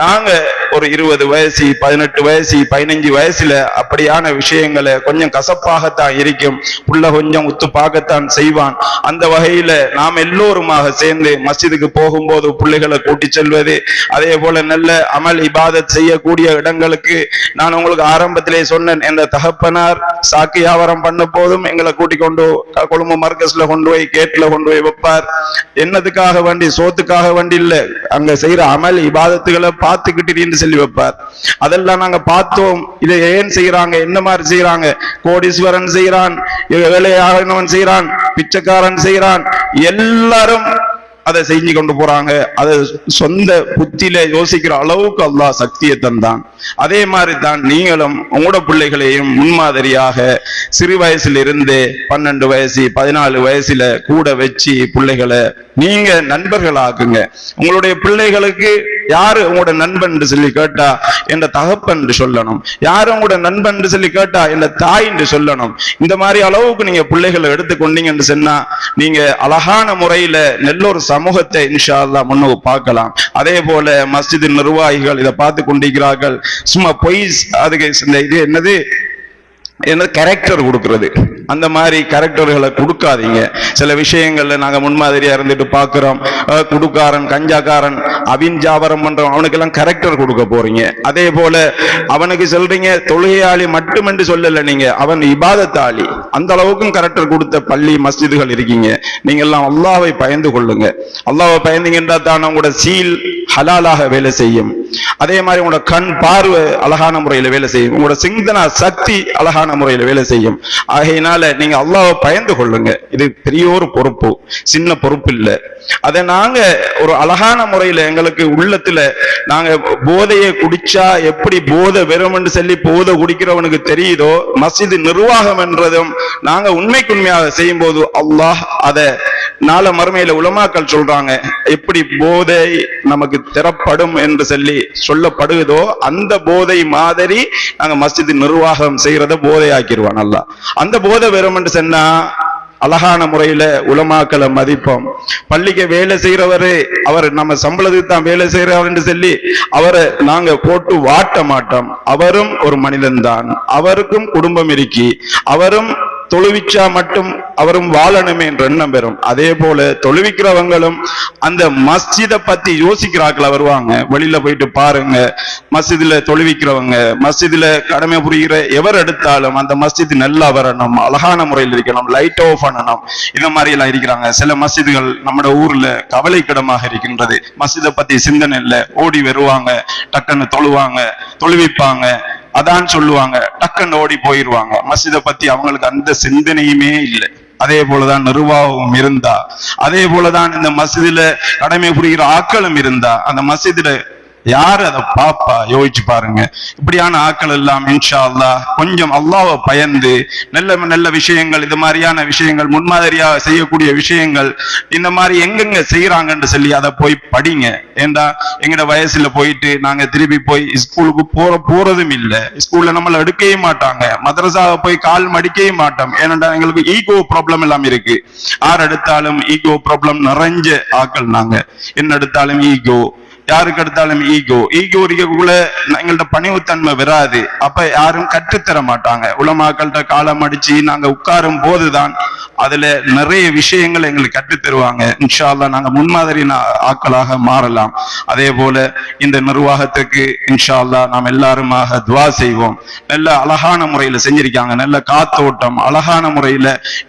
S6: நாங்க ஒரு 20 வயசு 18 வயசு 15 வயசுல அப்படியான விஷயங்களை கொஞ்சம் கசப்பாகத்தான் இருக்கும், புள்ள கொஞ்சம் உத்து பார்க்கத்தான் செய்வான். அந்த வகையில நாம் எல்லோருமாக சேர்ந்து மஸ்ஜிதுக்கு போகும்போது பிள்ளைகளை கூட்டி செல்வது, அதே போல நல்ல அமல் இபாதத் செய்யக்கூடிய இடங்களுக்கு நான் உங்களுக்கு ஆரம்பத்திலே சொன்னேன், என்ற தகப்பனார் சாக்கு வியாபாரம் பண்ண போதும் எங்களை கூட்டிக் கொண்டு கொழும்பு மர்கஸ்ல கொண்டு போய் கேட்ல கொண்டு போய் வைப்பார். என்னதுக்காக வேண்டி? சோத்துக்காக வேண்டி இல்ல, அங்க செய்யற அமல் இபாதத்துகளை பார்த்துக்கிட்டு சொல்லி வைப்பார். அதெல்லாம் நாங்க பார்த்தோம். இதை ஏன் செய்யறாங்க, என்ன மாதிரி செய்யறாங்க? கோடீஸ்வரன் செய்யறான், வேலையாகவன் செய்யறான், பிச்சைக்காரன் செய்யறான், எல்லாரும் அதை செஞ்சு கொண்டு போறாங்க. அதை சொந்த புத்தியில யோசிக்கிற அளவுக்கு அல்லாஹ் சக்தியை தந்தான். அதே மாதிரி தான் நீங்களும் உங்களோட பிள்ளைகளையும் முன்மாதிரியாக சிறு வயசுல இருந்து 12 வயசு 14 வயசுல கூட வச்சு பிள்ளைகளை நீங்க நண்பர்களாக்குங்க. உங்களுடைய பிள்ளைகளுக்கு யாரு உங்களோட நண்பன் சொல்லி கேட்டா என்ற தகப்பன் சொல்லணும், யாரு உங்களோட நண்பன் சொல்லி கேட்டா என்ற தாய் என்று சொல்லணும். இந்த மாதிரி அளவுக்கு நீங்க பிள்ளைகளை எடுத்துக்கொண்டீங்கன்னு சொன்னா நீங்க அழகான முறையில நல்ல ஒரு சமூகத்தை இன்ஷா அல்லாஹ் முன்னுக்கு பார்க்கலாம். அதே போல மஸ்ஜித் நிர்வாகிகள் இதை பார்த்து கொண்டிருக்கிறார்கள். சும்மா பொய், அதுக்கு இந்த இது என்னது கேரக்டர் கொடுக்கிறது, அந்த மாதிரி கேரக்டர்களை கொடுக்காதீங்க. சில விஷயங்கள்ல நாங்க முன்மாதிரியா இருந்துட்டு பாக்குறோம், குடுக்காரன் கஞ்சாக்காரன் அவின் ஜாபரம் பண்றோம், அவனுக்கெல்லாம் கேரக்டர் கொடுக்க போறீங்க. அதே போல அவனுக்கு சொல்றீங்க தொழுகையாளி மட்டுமென்று சொல்லல, நீங்க அவன் இபாதத்தாளி, அந்த அளவுக்கும் கேரக்டர் கொடுத்த பள்ளி மஸ்ஜிதுகள் இருக்கீங்க. நீங்க எல்லாம் அல்லாஹ்வை பயந்து கொள்ளுங்க. அல்லாஹ்வை பயந்தீங்கன்னா தான் உங்களோட சீல் ஹலாலாக வேலை செய்யும். அதே மாதிரி உங்களோட கண் பார்வை அழகான முறையில வேலை செய்யும், உங்களோட சிந்தனா சக்தி அழகான முறையில வேலை செய்யும். ஆகையினால நீங்க அல்லாஹ்வை பயந்து கொள்ளுங்க. இது பெரிய ஒரு பொறுப்பு, சின்ன பொறுப்பு இல்லை. அதை நாங்க ஒரு அழகான முறையில எங்களுக்கு உள்ளத்துல நாங்க போதையை குடிச்சா எப்படி போதை வெறும் சொல்லி போதை குடிக்கிறவனுக்கு தெரியுதோ, மஸ்ஜித் நிர்வாகம் என்றதும் நாங்க உண்மைக்குண்மையாக செய்யும் போது அல்லாஹ் அதை நாள மறுமையில உலமாக்கள் சொல்றாங்க, எப்படி போதை நமக்கு திறப்படும் என்று சொல்லி சொல்லப்படுகிறதோ அந்த போதை மாதிரி நாங்க மஸ்ஜித் நிர்வாகம் செய்யறத போதை ஆக்கிடுவான் அல்லாஹ். அந்த போதை வெறும் என்று சொன்னா அழகான முறையில உலமாக்களை மதிப்போம். பள்ளிக்கு வேலை செய்யறவரு அவர் நம்ம சம்பளத்துக்கு தான் வேலை செய்யறவர் என்று சொல்லி அவரை நாங்க போட்டு வாட்ட மாட்டோம். அவரும் ஒரு மனிதன் தான், அவருக்கும் குடும்பம் இருக்கி, அவரும் தொழுவிச்சா மட்டும் அவரும் வாழணுமே என்ற எண்ணம் பெறும். அதே போல தொழுவிக்கிறவங்களும் அந்த மஸ்ஜிதை பத்தி யோசிக்கிறார்கள் வருவாங்க. வெளியில போயிட்டு பாருங்க, மஸ்ஜிதுல தொழுவிக்கிறவங்க, மஸ்ஜிதுல கடமை புரிகிற எவர் எடுத்தாலும் அந்த மஸ்ஜித் நல்லா வரணும், அழகான முறையில் இருக்கணும், லைட் ஆஃப் பண்ணணும், இந்த மாதிரி எல்லாம் இருக்கிறாங்க. சில மஸ்ஜிதுகள் நம்ம ஊர்ல கவலைக்கிடமாக இருக்கின்றது. மஸ்ஜிதை பத்தி சிந்தனை இல்லை, ஓடி வருவாங்க, டக்குன்னு தொழுவாங்க, தொழுவிப்பாங்க, அதான் சொல்லுவாங்க, டக்குன்னு ஓடி போயிருவாங்க. மஸ்ஜிதை பத்தி அவங்களுக்கு அந்த சிந்தனையுமே இல்லை. அதே போலதான் நிர்வாகம் இருந்தா, அதே போலதான் இந்த மஸ்ஜிதுல கடமை புரிகிற ஆட்களும் இருந்தா அந்த மஸ்ஜிதுல யாரு அதை பாப்பா? யோசிச்சு பாருங்க. இப்படியான ஆட்கள் எல்லாம் இன்ஷா அல்லாஹ் கொஞ்சம் அல்லாஹ்வை பயந்து நல்ல நல்ல விஷயங்கள், இது மாதிரியான விஷயங்கள், முன்மாதிரியா செய்யக்கூடிய விஷயங்கள் இந்த மாதிரி எங்கெங்க செய்யறாங்கன்னு சொல்லி அதை போய் படிங்க. ஏண்டா எங்கட வயசுல போயிட்டு நாங்க திருப்பி போய் ஸ்கூலுக்கு போறதும் இல்லை, ஸ்கூல்ல நம்மள எடுக்கவே மாட்டாங்க, மதரசாவை போய் கால் மடிக்கவே மாட்டோம். ஏனென்றா எங்களுக்கு ஈகோ ப்ராப்ளம் எல்லாம் இருக்கு. யார் எடுத்தாலும் ஈகோ ப்ராப்ளம் நிறைஞ்ச ஆக்கள் நாங்க. என்ன எடுத்தாலும் ஈகோ, யாருக்கு எடுத்தாலும் ஈகோ இருக்கக்குள்ள எங்கள்ட்ட பணிவுத்தன்மை வராது. அப்ப யாரும் கற்றுத்தர மாட்டாங்க. உலமாக்கள்கிட்ட காலம் அடிச்சு நாங்க உட்காரும் போதுதான் அதுல நிறைய விஷயங்கள் எங்களுக்கு கற்றுத் தருவாங்க. இன்ஷா அல்லாஹ் நாங்க முன்மாதிரி ஆட்களாக மாறலாம். அதே போல இந்த நிர்வாகத்துக்கு இன்ஷா அல்லாஹ் நாம் எல்லாருமாக துவா செய்வோம். நல்ல அழகான முறையில செஞ்சிருக்காங்க, நல்ல காத்தோட்டம் அழகான முறையில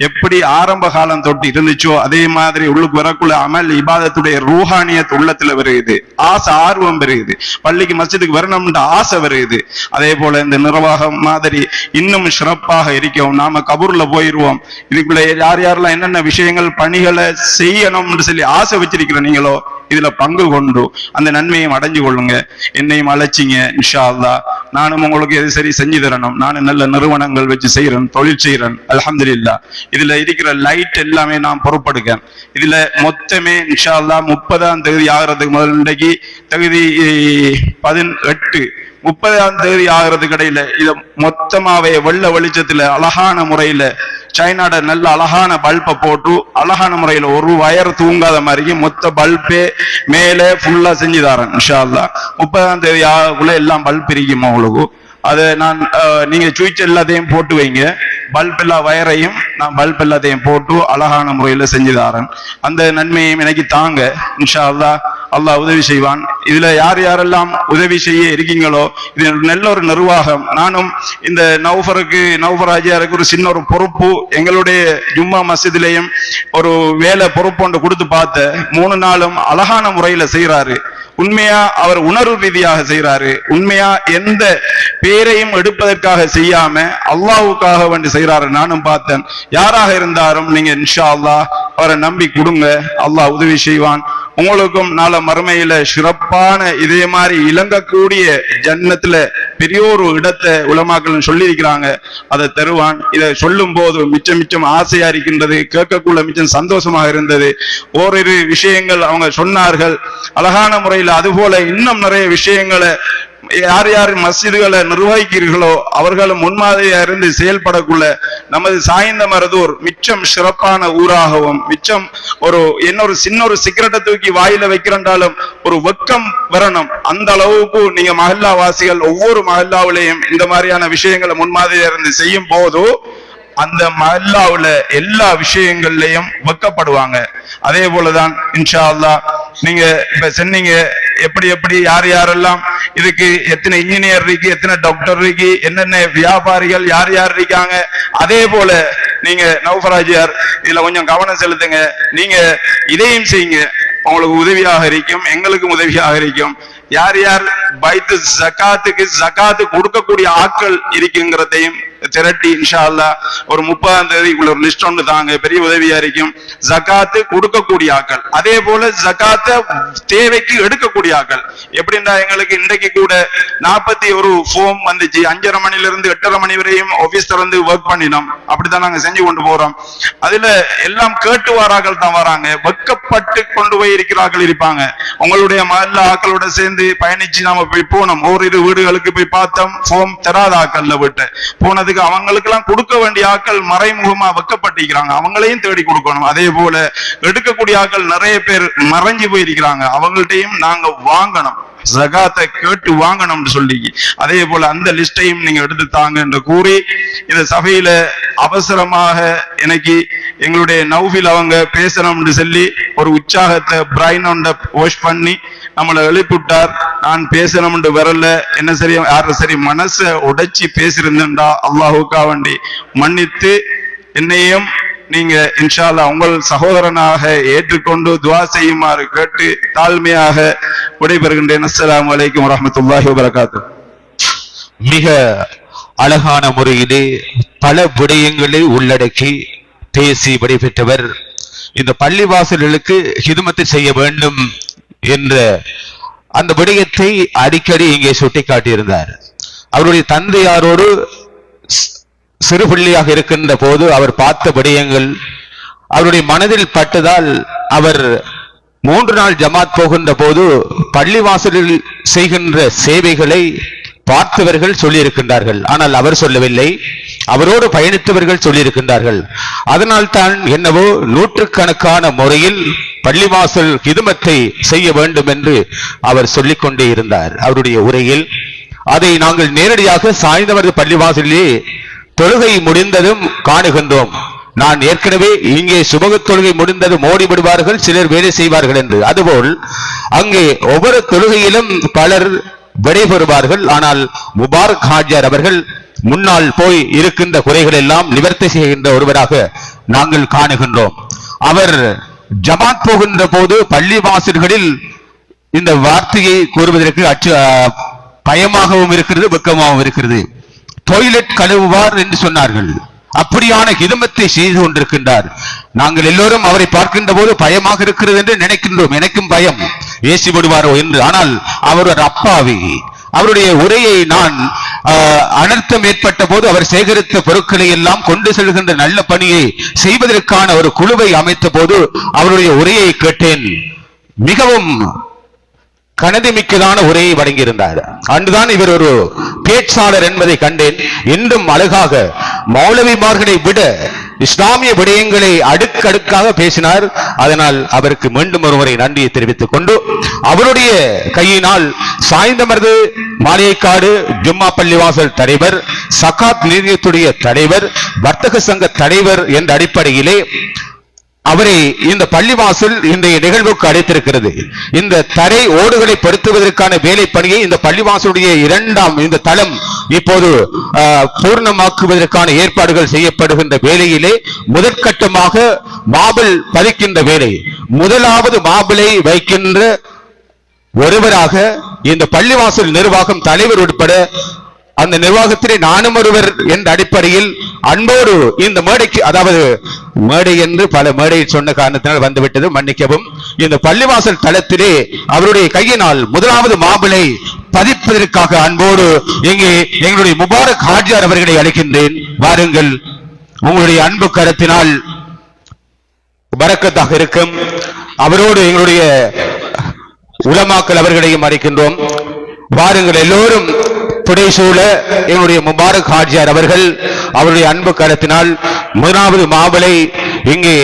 S6: எப்படி ஆரம்ப காலம் தொட்டு இருந்துச்சோ அதே மாதிரி உள்ளுக்கு வரக்குள்ள அமல் இபாதத்துடைய ரூஹானியத் உள்ளத்துல வருகிறது, ஆசை ஆர்வம் வருகிறது, பள்ளிக்கு மஸ்ஜிதுக்கு வரணும்ன்ற ஆசை வருகிறது. அதே போல இந்த நிர்வாகம் மாதிரி இன்னும் சிறப்பாக இருக்கவும் நாம கபூர்ல போயிருவோம். இதுக்குள்ள யார் யாரெல்லாம் என்னென்ன விஷயங்கள் பணிகளை செய்யணும்னு சொல்லி ஆசை வச்சிருக்கிற நீங்களோ இதுல பங்கு கொண்டு அந்த நன்மையும் அடைஞ்சு கொள்ளுங்க. என்னையும் அழைச்சிங்க இன்ஷா அல்லாஹ். நானும் உங்களுக்கு எது சரி செஞ்சு தரணும். நானும் நல்ல நிறுவனங்கள் வச்சு செய்யறேன், தொழில் செய்யறேன் அல்ஹம்துலில்லாஹ். இதுல இருக்கிற லைட் எல்லாமே நான் பொறுப்படுக்கேன். இதுல மொத்தமே இன்ஷா அல்லாஹ் 30ஆம் தேதி ஆகிறதுக்கு முதல் இன்றைக்கு தேதி 18 30ஆம் தேதி ஆகிறதுக்கு இடையில இத மொத்தமாவே வெள்ள வெளிச்சத்துல அழகான முறையில சைனாட நல்ல அழகான பல்பை போட்டு அழகான முறையில ஒரு வயர் தூங்காத மாதிரி மொத்த பல்பே மேலே ஃபுல்லா செஞ்சு தரேன் இன்ஷா அல்லாஹ். 30ஆம் தேதி ஆகக்குள்ள எல்லாம் பல்ப் இருக்குமா உங்களுக்கு. அதை நான் நீங்க சுவிட்ச் எல்லாத்தையும் போட்டு வைங்க, பல்ப் எல்லா வயரையும் நான் பல்ப் எல்லாத்தையும் போட்டு அழகான முறையில செஞ்சு தரேன். அந்த நன்மையும் எனக்கு தாங்க இன்ஷா அல்லாஹ். அல்லாஹ் உதவி செய்வான். இதுல யார் யாரெல்லாம் உதவி செய்ய இருக்கீங்களோ இது நல்ல ஒரு நிர்வாகம். நானும் இந்த நௌஃபர் ஆஜியாருக்கு ஒரு சின்ன ஒரு பொறுப்பு எங்களுடைய ஜும்மா மஸ்ஜிதிலையும் ஒரு வேலை பொறுப்பு ஒன்று கொடுத்து பார்த்த 3 நாளும் அழகான முறையில செய்யறாரு. உண்மையா அவர் உணர்வு ரீதியாக செய்யறாரு. உண்மையா எந்த பேரையும் எடுப்பதற்காக செய்யாம அல்லாஹ்வுக்காக வேண்டி செய்யறாரு. நானும் பார்த்தேன். யாராக இருந்தாலும் நீங்க இன்ஷா அல்லாஹ் அவரை நம்பி கொடுங்க, அல்லாஹ் உதவி செய்வான். உங்களுக்கும் நாள மறுமையில சிறப்பான இதே மாதிரி இலங்கக்கூடிய ஜன்னத்துல பெரிய ஒரு இடத்தை உலமாக்கள் சொல்லி இருக்கிறாங்க, அதை தருவான். இதை சொல்லும் போது மிச்சம் ஆசையா இருக்கின்றது, கேட்கக்குள்ள மிச்சம் சந்தோஷமாக இருந்தது. ஓரிரு விஷயங்கள் அவங்க சொன்னார்கள் அழகான முறையில். அதுபோல இன்னும் நிறைய விஷயங்களை யார் யார் மஸ்ஜிதுகளை நிர்வகிக்கிறீர்களோ அவர்களும் முன்மாதிரியா இருந்து செயல்படக்குள்ள நமது சாய்ந்த மருதூர் மிச்சம் சிறப்பான ஊராகவும் மிச்சம் ஒரு சின்ன ஒரு சிகரெட்டை தூக்கி வாயில வைக்கிறண்டாலும் ஒரு வெக்கம் வரணும். அந்த அளவுக்கு நீங்க மஹல்லா வாசிகள் ஒவ்வொரு மஹல்லாவிலையும் இந்த மாதிரியான விஷயங்களை முன்மாதிரியா இருந்து செய்யும் போது அந்த மஹல்லாவுல எல்லா விஷயங்கள்லயும் வெக்கப்படுவாங்க. அதே போலதான் இன்ஷா அல்லாஹ் நீங்க இப்ப சொன்னீங்க எப்படி யார் யாரெல்லாம் இதுக்கு எத்தனை இன்ஜினியர் இருக்கு, எத்தனை டாக்டர் இருக்கு, என்னென்ன வியாபாரிகள் யார் யார் இருக்காங்க. அதே போல நீங்க நௌஃபராஜியார் இதுல கொஞ்சம் கவனம் செலுத்துங்க. நீங்க இதையும் செய்யுங்க, உங்களுக்கு உதவியாக இருக்கும், எங்களுக்கும் உதவியாக இருக்கும். யார் யார் பைத்து ஜகாத்து கொடுக்கக்கூடிய ஆட்கள் இருக்குங்கிறதையும் திரட்டி இன்ஷா அல்லாஹ் ஒரு 30ஆம் தேதிக்குள்ள ஒரு லிஸ்ட் ஒன்று தாங்க, பெரிய உதவியா இருக்கும். ஜகாத்து கொடுக்கக்கூடிய ஆட்கள், அதே போல ஜகாத்தை தேவைக்கு எடுக்கக்கூடிய ஆட்கள். எப்படின்னா எங்களுக்கு இன்றைக்கு கூட 41 ஃபார்ம் வந்துச்சு. 5:30 மணிலிருந்து 8:30 மணி வரையும் ஆபீஸ் திறந்து ஒர்க் பண்ணினோம். அப்படித்தான் நாங்க செஞ்சு கொண்டு போறோம். அதுல எல்லாம் கேட்டு வாராக்கள் தான் வராங்க, வெக்கப்பட்டு கொண்டு போய் இருக்கிறார்கள் இருப்பாங்க. உங்களுடைய மஹல்லா ஆக்களோட சேர்ந்து பயணிச்சு நாம போய் போனோம். ஓரிரு வீடுகளுக்கு போய் பார்த்தோம், ஃபார்ம் தராத ஆக்கள்ல விட்டு போனதுக்கு அவங்களுக்கு எல்லாம் கொடுக்க வேண்டிய ஆக்கள் மறைமுகமா வெக்கப்பட்டிருக்கிறாங்க, அவங்களையும் தேடி கொடுக்கணும். அதே போல எடுக்கக்கூடிய ஆக்கள் நிறைய பேர் மறைஞ்சு போயிருக்கிறாங்க, அவங்கள்ட்டையும் நாங்க வாங்கணும், ஜகாத்தை கேட்டு வாங்கணும்னு சொல்லி அதே போல அந்த லிஸ்டையும் நீங்க எடுத்து தாங்க என்று கூறி இந்த சபையில அவசரமாக எனக்கு எங்களுடைய நௌஃபில் அவங்க பேசணும்னு சொல்லி ஒரு உற்சாகத்தை பிரைன் வாஷ் பண்ணி நம்மளை எழுப்பிவிட்டார். நான் பேசணும்னு வரல, என்ன சரி யாரும் சரி மனசை உடைச்சி பேசியிருந்தா அல்லாஹுக்கா வேண்டி மன்னித்து என்னையும் நீங்க இன்ஷா அல்லாஹ் உங்கள் சகோதரனாக ஏற்றுக்கொண்டு துவா செய்யுமாறு கேட்டு தாழ்மையாக விடைபெறுகின்றேன். அஸ்ஸலாமு அலைக்கும் வரஹ்மத்துல்லாஹி வபரகாத்துஹு.
S1: மிக அழகான முறையிலே பல விடயங்களை உள்ளடக்கி பேசி விடைபெற்றவர். இந்த பள்ளிவாசல்களுக்கு ஹிதுமத்தை செய்ய வேண்டும் என்ற அந்த விடயத்தை அடிக்கடி இங்கே சுட்டிக்காட்டியிருந்தார். அவருடைய தந்தையாரோடு சிறு பிள்ளையாக இருக்கின்ற போது அவர் பார்த்த விடயங்கள் அவருடைய மனதில் பட்டதால் அவர் 3 நாள் ஜமாத் போகின்ற போது பள்ளிவாசலில் செய்கின்ற சேவைகளை பார்த்தவர்கள் சொல்லியிருக்கின்றார்கள். ஆனால் அவர் சொல்லவில்லை, அவரோடு பயணித்தவர்கள் சொல்லியிருக்கின்றார்கள். அதனால் தான் என்னவோ நூற்றுக்கணக்கான முறையில் பள்ளிவாசல் ஹிதுமத்தை செய்ய வேண்டும் என்று அவர் சொல்லிக் கொண்டே இருந்தார் அவருடைய உரையில். அதை நாங்கள் நேரடியாக சாய்ந்தவரது பள்ளிவாசலிலே தொழுகை முடிந்ததும் காணுகின்றோம். நான் ஏற்கனவே இங்கே சுபக தொழுகை முடிந்தது மோடி விடுவார்கள், சிலர் வேலை செய்வார்கள் என்று. அதுபோல் அங்கே ஒவ்வொரு தொழுகையிலும் பலர் விடைபெறுவார்கள். ஆனால் முபாரக் ஹாஜியார் அவர்கள் முன்னால் போய் இருக்கின்ற குறைகள் எல்லாம் நிவர்த்தி செய்கின்ற ஒருவராக நாங்கள் காணுகின்றோம். அவர் ஜமாத் போகின்ற போது பள்ளி வாசல்களில் இந்த வார்த்தையை கூறுவதற்கு பயமாகவும் இருக்கிறது, வெக்கமாகவும் இருக்கிறது. டாய்லெட் கழுவுவார் என்று சொன்னார்கள். அப்படியான ஹிதமத்தை செய்து கொண்டிருக்கின்றார். நாங்கள் எல்லோரும் அவரை பார்க்கின்ற போது பயமாக இருக்கிறது என்று நினைக்கின்றோம். எனக்கும் பயம், ஏசி விடுவாரோ என்று. ஆனால் அவர் ஒரு அப்பாவி. அவருடைய உரையை நான் அனர்த்தம் ஏற்பட்ட போது அவர் சேகரித்த பொருட்களை எல்லாம் கொண்டு செல்கின்ற நல்ல பணியை செய்வதற்கான ஒரு குழுவை அமைத்த போது அவருடைய உரையை கேட்டேன். மிகவும் கனதிமிக்கதான உரையை வழங்கியிருந்தார். அன்றுதான் இவர் ஒரு பேச்சாளர் என்பதை கண்டேன். இன்றும் அழகாக மௌலவிமார்களை விட இஸ்லாமிய விடயங்களை அடுக்கடுக்காக பேசினார். அதனால் அவருக்கு மீண்டும் ஒருமுறை நன்றியை தெரிவித்துக் கொண்டு, அவருடைய கையினால் சாய்ந்தமர்து மாளிகைக்காடு ஜும்மா பள்ளிவாசல் தலைவர், சகாத் நிதியத்துடைய தலைவர், வர்த்தக சங்க தலைவர் என்ற அடிப்படையிலே அவரை இந்த பள்ளிவாசல் இன்றைய நிகழ்வுக்கு அழைத்திருக்கிறது. இந்த தரை ஓடுகளை பொருத்துவதற்கான வேலை பணியை இந்த பள்ளிவாசலுடைய இந்த தளம் இப்போது பூர்ணமாக்குவதற்கான ஏற்பாடுகள் செய்யப்படுகின்ற வேலையிலே முதற்கட்டமாக மாபிள் பதிக்கின்ற வேலை, முதலாவது மாபிளை வைக்கின்ற ஒருவராக இந்த பள்ளிவாசல் நிர்வாகம் தலைவர் உட்பட அந்த நிர்வாகத்திலே நானும் ஒருவர் என்ற அடிப்படையில் அன்போடு இந்த மேடைக்கு, அதாவது மேடை என்று பல மேடையை சொன்ன காரணத்தினால் வந்துவிட்டது, மன்னிக்கவும். இந்த பள்ளிவாசல் தளத்திலே அவருடைய கையினால் முதலாவது மாபிளை பதிப்பதற்காக அன்போடு இங்கே எங்களுடைய முபாரக் ஹாஜியார் அவர்களை அழைக்கின்றேன். வாருங்கள், உங்களுடைய அன்பு கரத்தினால் பரக்கத்தாக இருக்கும். அவரோடு எங்களுடைய உலமாக்கள் அவர்களையும் அழைக்கின்றோம். வாருங்கள் எல்லோரும் புடைசூழ எங்களுடைய முபாரக் ஹாஜியார் அவர்கள் அவருடைய அன்பு கரத்தினால் முதலாவது மாபிளை இங்கே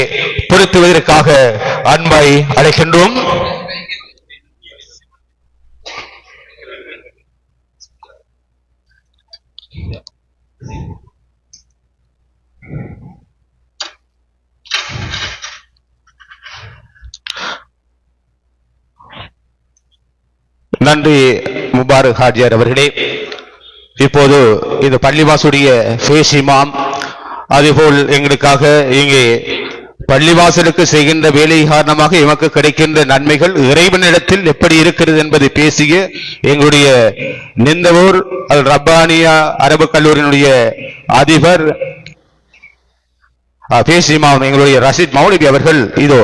S1: பொருத்துவதற்காக அன்பை அழைக்கின்றோம். நன்றி முபாரக் ஹாஜியார் அவர்களே. இப்போது இந்த பள்ளிவாசுடைய ஃபேஸ் இமாம், அதேபோல் எங்களுக்காக இங்கே பள்ளிவாசலுக்கு செய்கின்ற வேலை காரணமாக எமக்கு கிடைக்கின்ற நன்மைகள் இறைவனிடத்தில் எப்படி இருக்கிறது என்பதை பேசிய எங்களுடைய நிந்தவூர் அல் ரப்பானியா அரபு கல்லூரியினுடைய அதிபர் ஃபேஸ் இமாம் எங்களுடைய ரஷீத் மௌலவி அவர்கள், இதோ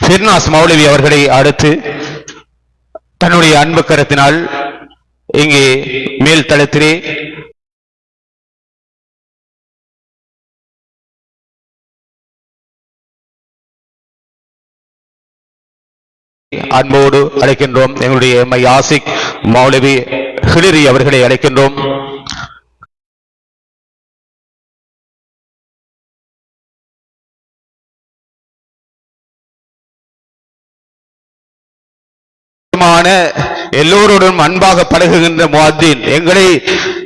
S1: ஃபிர்னாஸ் மௌலவி அவர்களை அடுத்து தன்னுடைய அன்பு கரத்தினால் இங்கே மேல் தளத்திலே அன்போடு அழைக்கின்றோம். எங்களுடைய எம்ஐ ஆசிக் மௌலவி ஹிலிரி அவர்களை அழைக்கின்றோம். எல்லோருடன் அன்பாக பழகுகின்ற முஅத்தின், எங்களை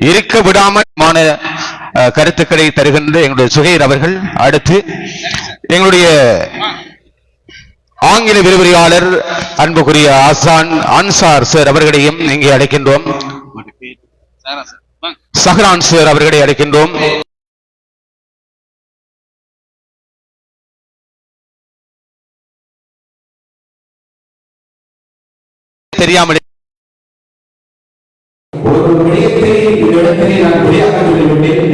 S1: இருக்க விடாமல் கருத்துக்களை தருகின்ற எங்களுடைய சுஹைர் அவர்கள். அடுத்து எங்களுடைய ஆங்கில விரிவுரையாளர் அன்புக்குரிய ஆசான் அன்சார் சார் அவர்களையும் இங்கே அழைக்கின்றோம். சஹ்ரான் சார் அவர்களை அழைக்கின்றோம். தெரியாமல்
S7: ஒரு விடயத்தை இந்த இடத்திலே நான் உரையாற்ற சொல்லிவிட்டேன்.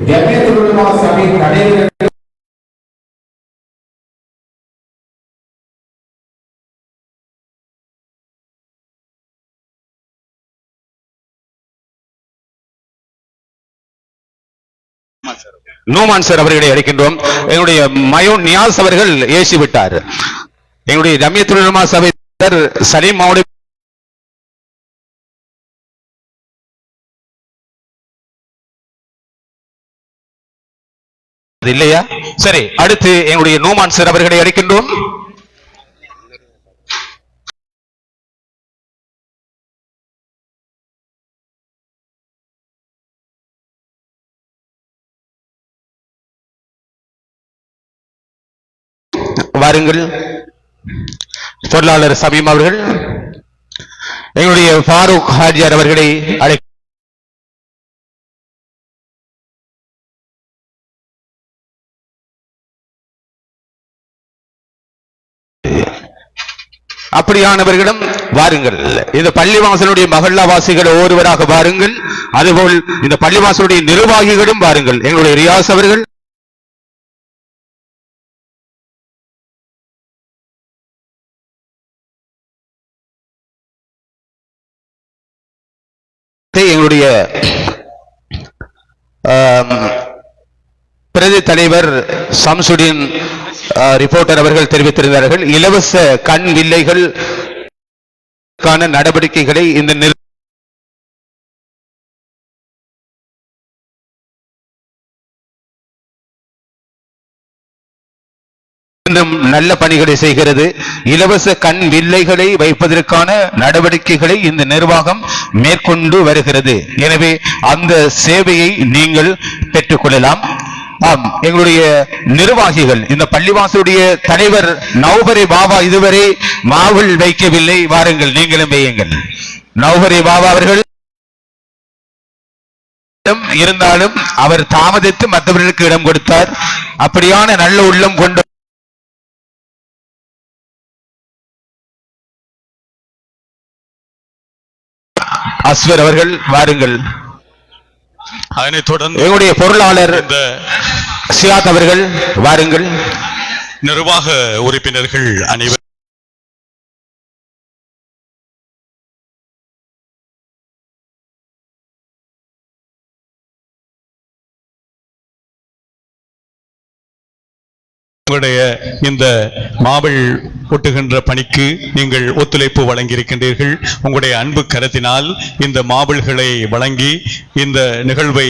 S7: ஜமியத்துல் உலமா சபை தலைவர்
S1: நோமான் சார் அவர்களை அழைக்கின்றோம். எங்களுடைய மயோன் நியாஸ் அவர்கள் ஏசி விட்டார். எங்களுடைய ஜமியத்துல் உலமா சபை சலீம் மௌலவி இல்லையா? சரி, அடுத்து எங்களுடைய நோமான் சார் அவர்களை அழைக்கின்றோம். வாருங்கள். பொருளாளர் சமீம் அவர்கள், எங்களுடைய ஃபாரூக் ஹாஜியார் அவர்களை அழை அப்படியானவர்களும் வாருங்கள். இந்த பள்ளிவாசலுடைய மகல்லாவாசிகள் ஒருவராக வாருங்கள். அதுபோல் இந்த பள்ளிவாசலுடைய நிர்வாகிகளும் வாருங்கள். எங்களுடைய ரியாஸ் அவர்கள், எங்களுடைய பிரதி தலைவர் சம்சுடின் ரிப்போர்ட்டர் அவர்கள் தெரிவித்திருந்தார்கள். இலவச கண் வில்லைகள் நடவடிக்கைகளை இந்த நல்ல பணிகளை செய்கிறது. இலவச கண் வில்லைகளை வைப்பதற்கான நடவடிக்கைகளை இந்த நிர்வாகம் மேற்கொண்டு வருகிறது. எனவே அந்த சேவையை நீங்கள் பெற்றுக்கொள்ளலாம். ஆம், எங்களுடைய நிர்வாகிகள், இந்த பள்ளிவாசலுடைய தலைவர் நௌபரி பாபா இதுவரை மாவில் வைக்கவில்லை. வாருங்கள், நீங்களும் வையுங்கள். நௌபரி பாபா அவர்கள் இருந்தாலும் அவர் தாமதித்து மற்றவர்களுக்கு இடம் கொடுத்தார். அப்படியான நல்ல உள்ளம் கொண்ட அஸ்வர் அவர்கள் வாருங்கள்.
S5: அதனைத் தொடர்ந்து
S1: எங்களுடைய பொருளாளர் சியாத் அவர்கள் வாருங்கள்.
S5: நிர்வாக உறுப்பினர்கள் அனைவரும் உங்களுடைய இந்த மாபிள் ஒட்டுகின்ற பணிக்கு நீங்கள் ஒத்துழைப்பு வழங்கியிருக்கின்றீர்கள். உங்களுடைய அன்பு கரத்தினால் இந்த மாபிள்களை வழங்கி இந்த நிகழ்வை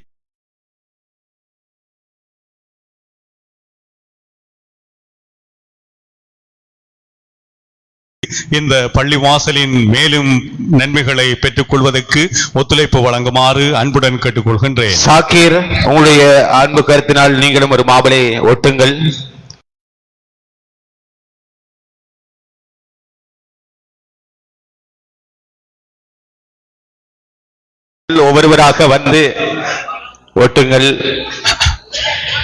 S5: இந்த பள்ளி வாசலின் மேலும் நன்மைகளை பெற்றுக் கொள்வதற்கு ஒத்துழைப்பு வழங்குமாறு அன்புடன் கேட்டுக்கொள்கின்றேன்.
S1: சாக்கீர், உங்களுடைய அன்பு கருத்தினால் நீங்களும் ஒரு மாபிளை ஒட்டுங்கள். ஒவ்வொருவராக வந்து ஒட்டுங்கள்.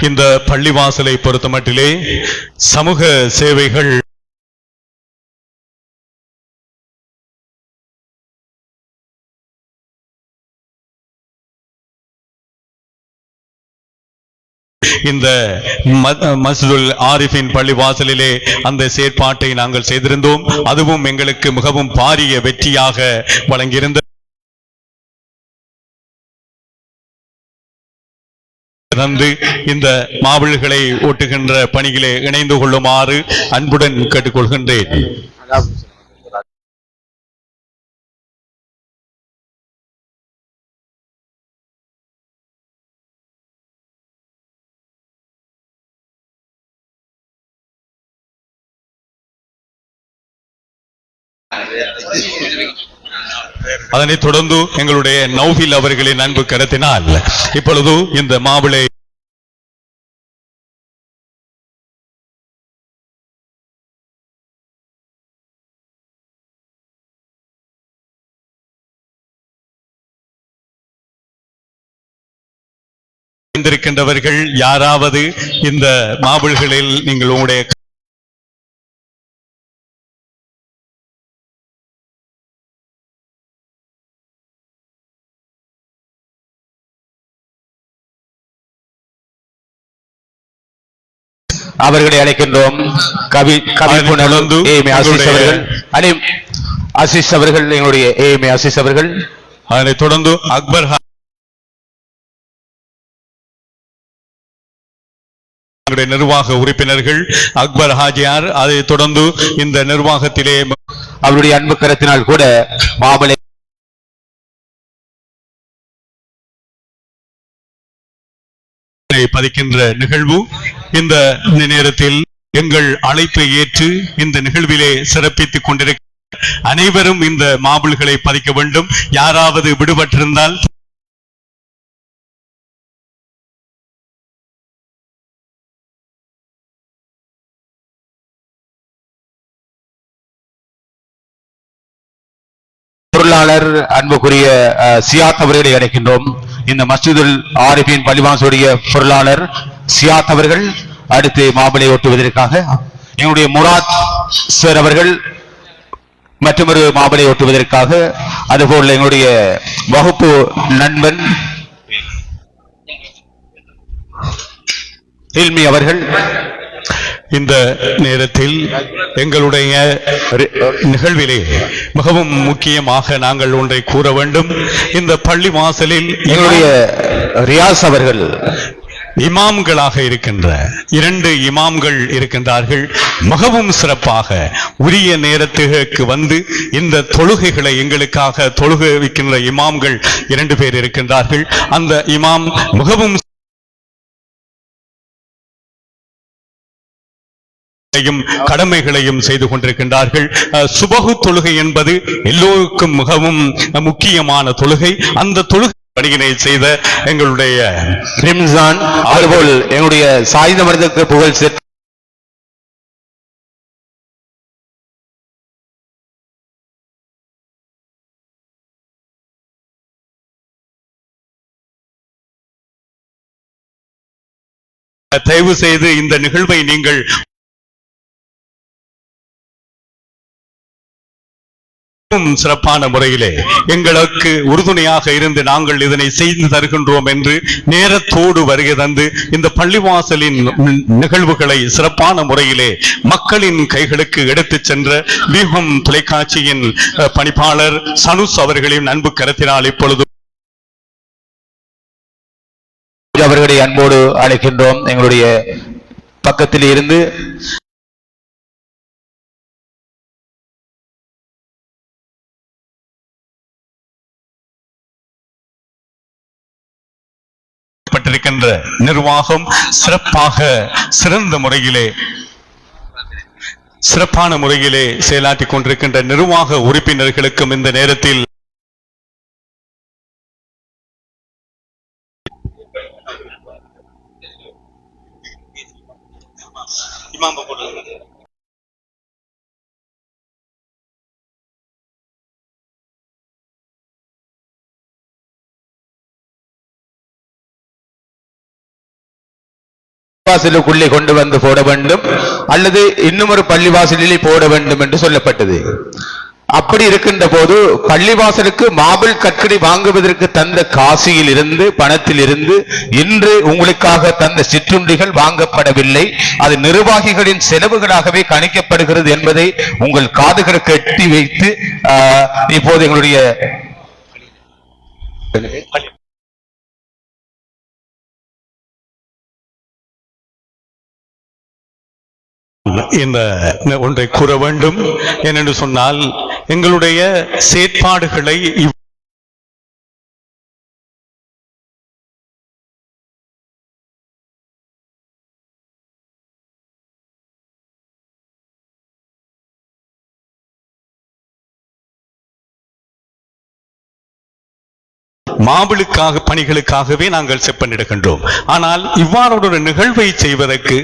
S5: இந்த பள்ளிவாசலை பொறுத்தமட்டிலே சமூக சேவைகள் இந்த மஸ்ஜிதுல் ஆரிஃபின் பள்ளிவாசலிலே அந்த செயற்பாட்டை நாங்கள் செய்திருந்தோம். அதுவும் எங்களுக்கு மிகவும் பாரிய வெற்றியாக வழங்கியிருந்தது. இந்த மாவிள்களை ஓட்டுகின்ற பணியிலே இணைந்து கொள்ளுமாறு அன்புடன் கேட்டுக்கொள்கின்றேன். அதனைத் தொடர்ந்து எங்களுடைய நௌஃபில் அவர்களின் அன்பு கருத்தினால் இப்பொழுது இந்த மாவிளை இருக்கின்றவர்கள் யாராவது இந்த மாவிள்களில் நீங்கள் உங்களுடைய
S1: அவர்களை அழைக்கின்றோம். அசிஸ் அவர்கள், எங்களுடைய ஏஎம்ஏ அசிஸ் அவர்கள்.
S5: அதனைத் தொடர்ந்து அக்பர் நிர்வாக உறுப்பினர்கள் அக்பர் ஹாஜியார். அதை தொடர்ந்து இந்த நிர்வாகத்திலே
S1: அவருடைய அன்பு கரத்தினால் கூட மாமலை
S5: பதிக்கின்ற நிகழ்வு. இந்த நேரத்தில் எங்கள் அழைப்பை ஏற்று இந்த நிகழ்விலே சிறப்பித்துக் கொண்டிருக்கிற அனைவரும் இந்த மாபிள்களை பதிக்க வேண்டும். யாராவது விடுபட்டிருந்தால்
S1: பொருளாளர் அன்புக்குரிய சியாத் அவர்களை அழைக்கின்றோம். இந்த மஸ்ஜிதுல் ஆரிஃபின் பள்ளிவாசலுடைய பொருளாளர் சியாத் அவர்கள் அடுத்து மாபிளை ஓட்டுவதற்காக எங்களுடைய முராத் சார் அவர்கள் மற்றொரு மாபிளை ஓட்டுவதற்காக, அதுபோல் எங்களுடைய வகுப்பு நண்பன் இல்மி அவர்கள்.
S5: இந்த நேரத்தில் எங்களுடைய நிகழ்விலே மிகவும் முக்கியமாக நாங்கள் ஒன்றை கூற வேண்டும். இந்த பள்ளி வாசலில்
S1: எங்களுடைய ரியாஸ் அவர்கள்
S5: இமாம்களாக இருக்கின்ற 2 இமாம்கள் இருக்கின்றார்கள். மிகவும் சிறப்பாக உரிய நேரத்துக்கு வந்து இந்த தொழுகைகளை எங்களுக்காக தொழுகை வைக்கின்ற இமாம்கள் 2 பேர் இருக்கின்றார்கள். அந்த இமாம் மிகவும் கடமைகளையும் செய்து கொண்டிருக்கின்றார்கள். சுபகு தொழுகை என்பது எல்லோருக்கும் மிகவும் முக்கியமான தொழுகை. அந்த தொழுகை பணியினை செய்த எங்களுடைய
S1: ரிம்சான், அதுபோல் எங்களுடைய சாயுத மனிதருக்கு புகழ் சேர்த்து
S5: தயவு செய்து இந்த நிகழ்வை நீங்கள் சிறப்பான முறையிலே எங்களுக்கு உறுதுணையாக இருந்து நாங்கள் இதனை செய்து தருகின்றோம் என்று நேரத்தோடு வருகை தந்து இந்த பள்ளிவாசலின் நிகழ்வுகளை சிறப்பான முறையிலே மக்களின் கைகளுக்கு எடுத்துச் சென்ற வியூகம் தொலைக்காட்சியின் பணிப்பாளர் சனுஸ் அவர்களின் அன்பு கரத்தினால் இப்பொழுது
S1: அவர்களை அன்போடு அழைக்கின்றோம். எங்களுடைய பக்கத்தில் இருந்து
S5: பட்டிருக்கின்ற நிர்வாகம் சிறந்த முறையிலே சிறப்பான முறையிலே செயலாற்றிக் கொண்டிருக்கின்ற நிர்வாக உறுப்பினர்களுக்கும் இந்த நேரத்தில்
S1: வாசலுக்குள்ளே கொண்டு வந்து போட வேண்டும் அல்லது இன்னும் ஒரு பள்ளிவாசலிலே போட வேண்டும் என்று சொல்லப்பட்டது. அப்படி இருக்கின்ற போது பள்ளிவாசலுக்கு மாபிள் கற்கடி வாங்குவதற்கு தந்த காசியில் இருந்து பணத்தில் இருந்து இன்று உங்களுக்காக தந்த சிற்றுண்டிகள் வாங்கப்படவில்லை. அது நிர்வாகிகளின் செலவுகளாகவே கணிக்கப்படுகிறது என்பதை உங்கள் காதுகளுக்கு எட்டி வைத்து இப்போது எங்களுடைய
S5: இந்த ஒன்றை கூற வேண்டும். ஏனென்று சொன்னால் எங்களுடைய செயற்பாடுகளை மாபிளுக்காக பணிகளுக்காகவே நாங்கள் செப்பனிடுகின்றோம். ஆனால் இவ்வாறு ஒரு நிகழ்வை செய்வதற்கு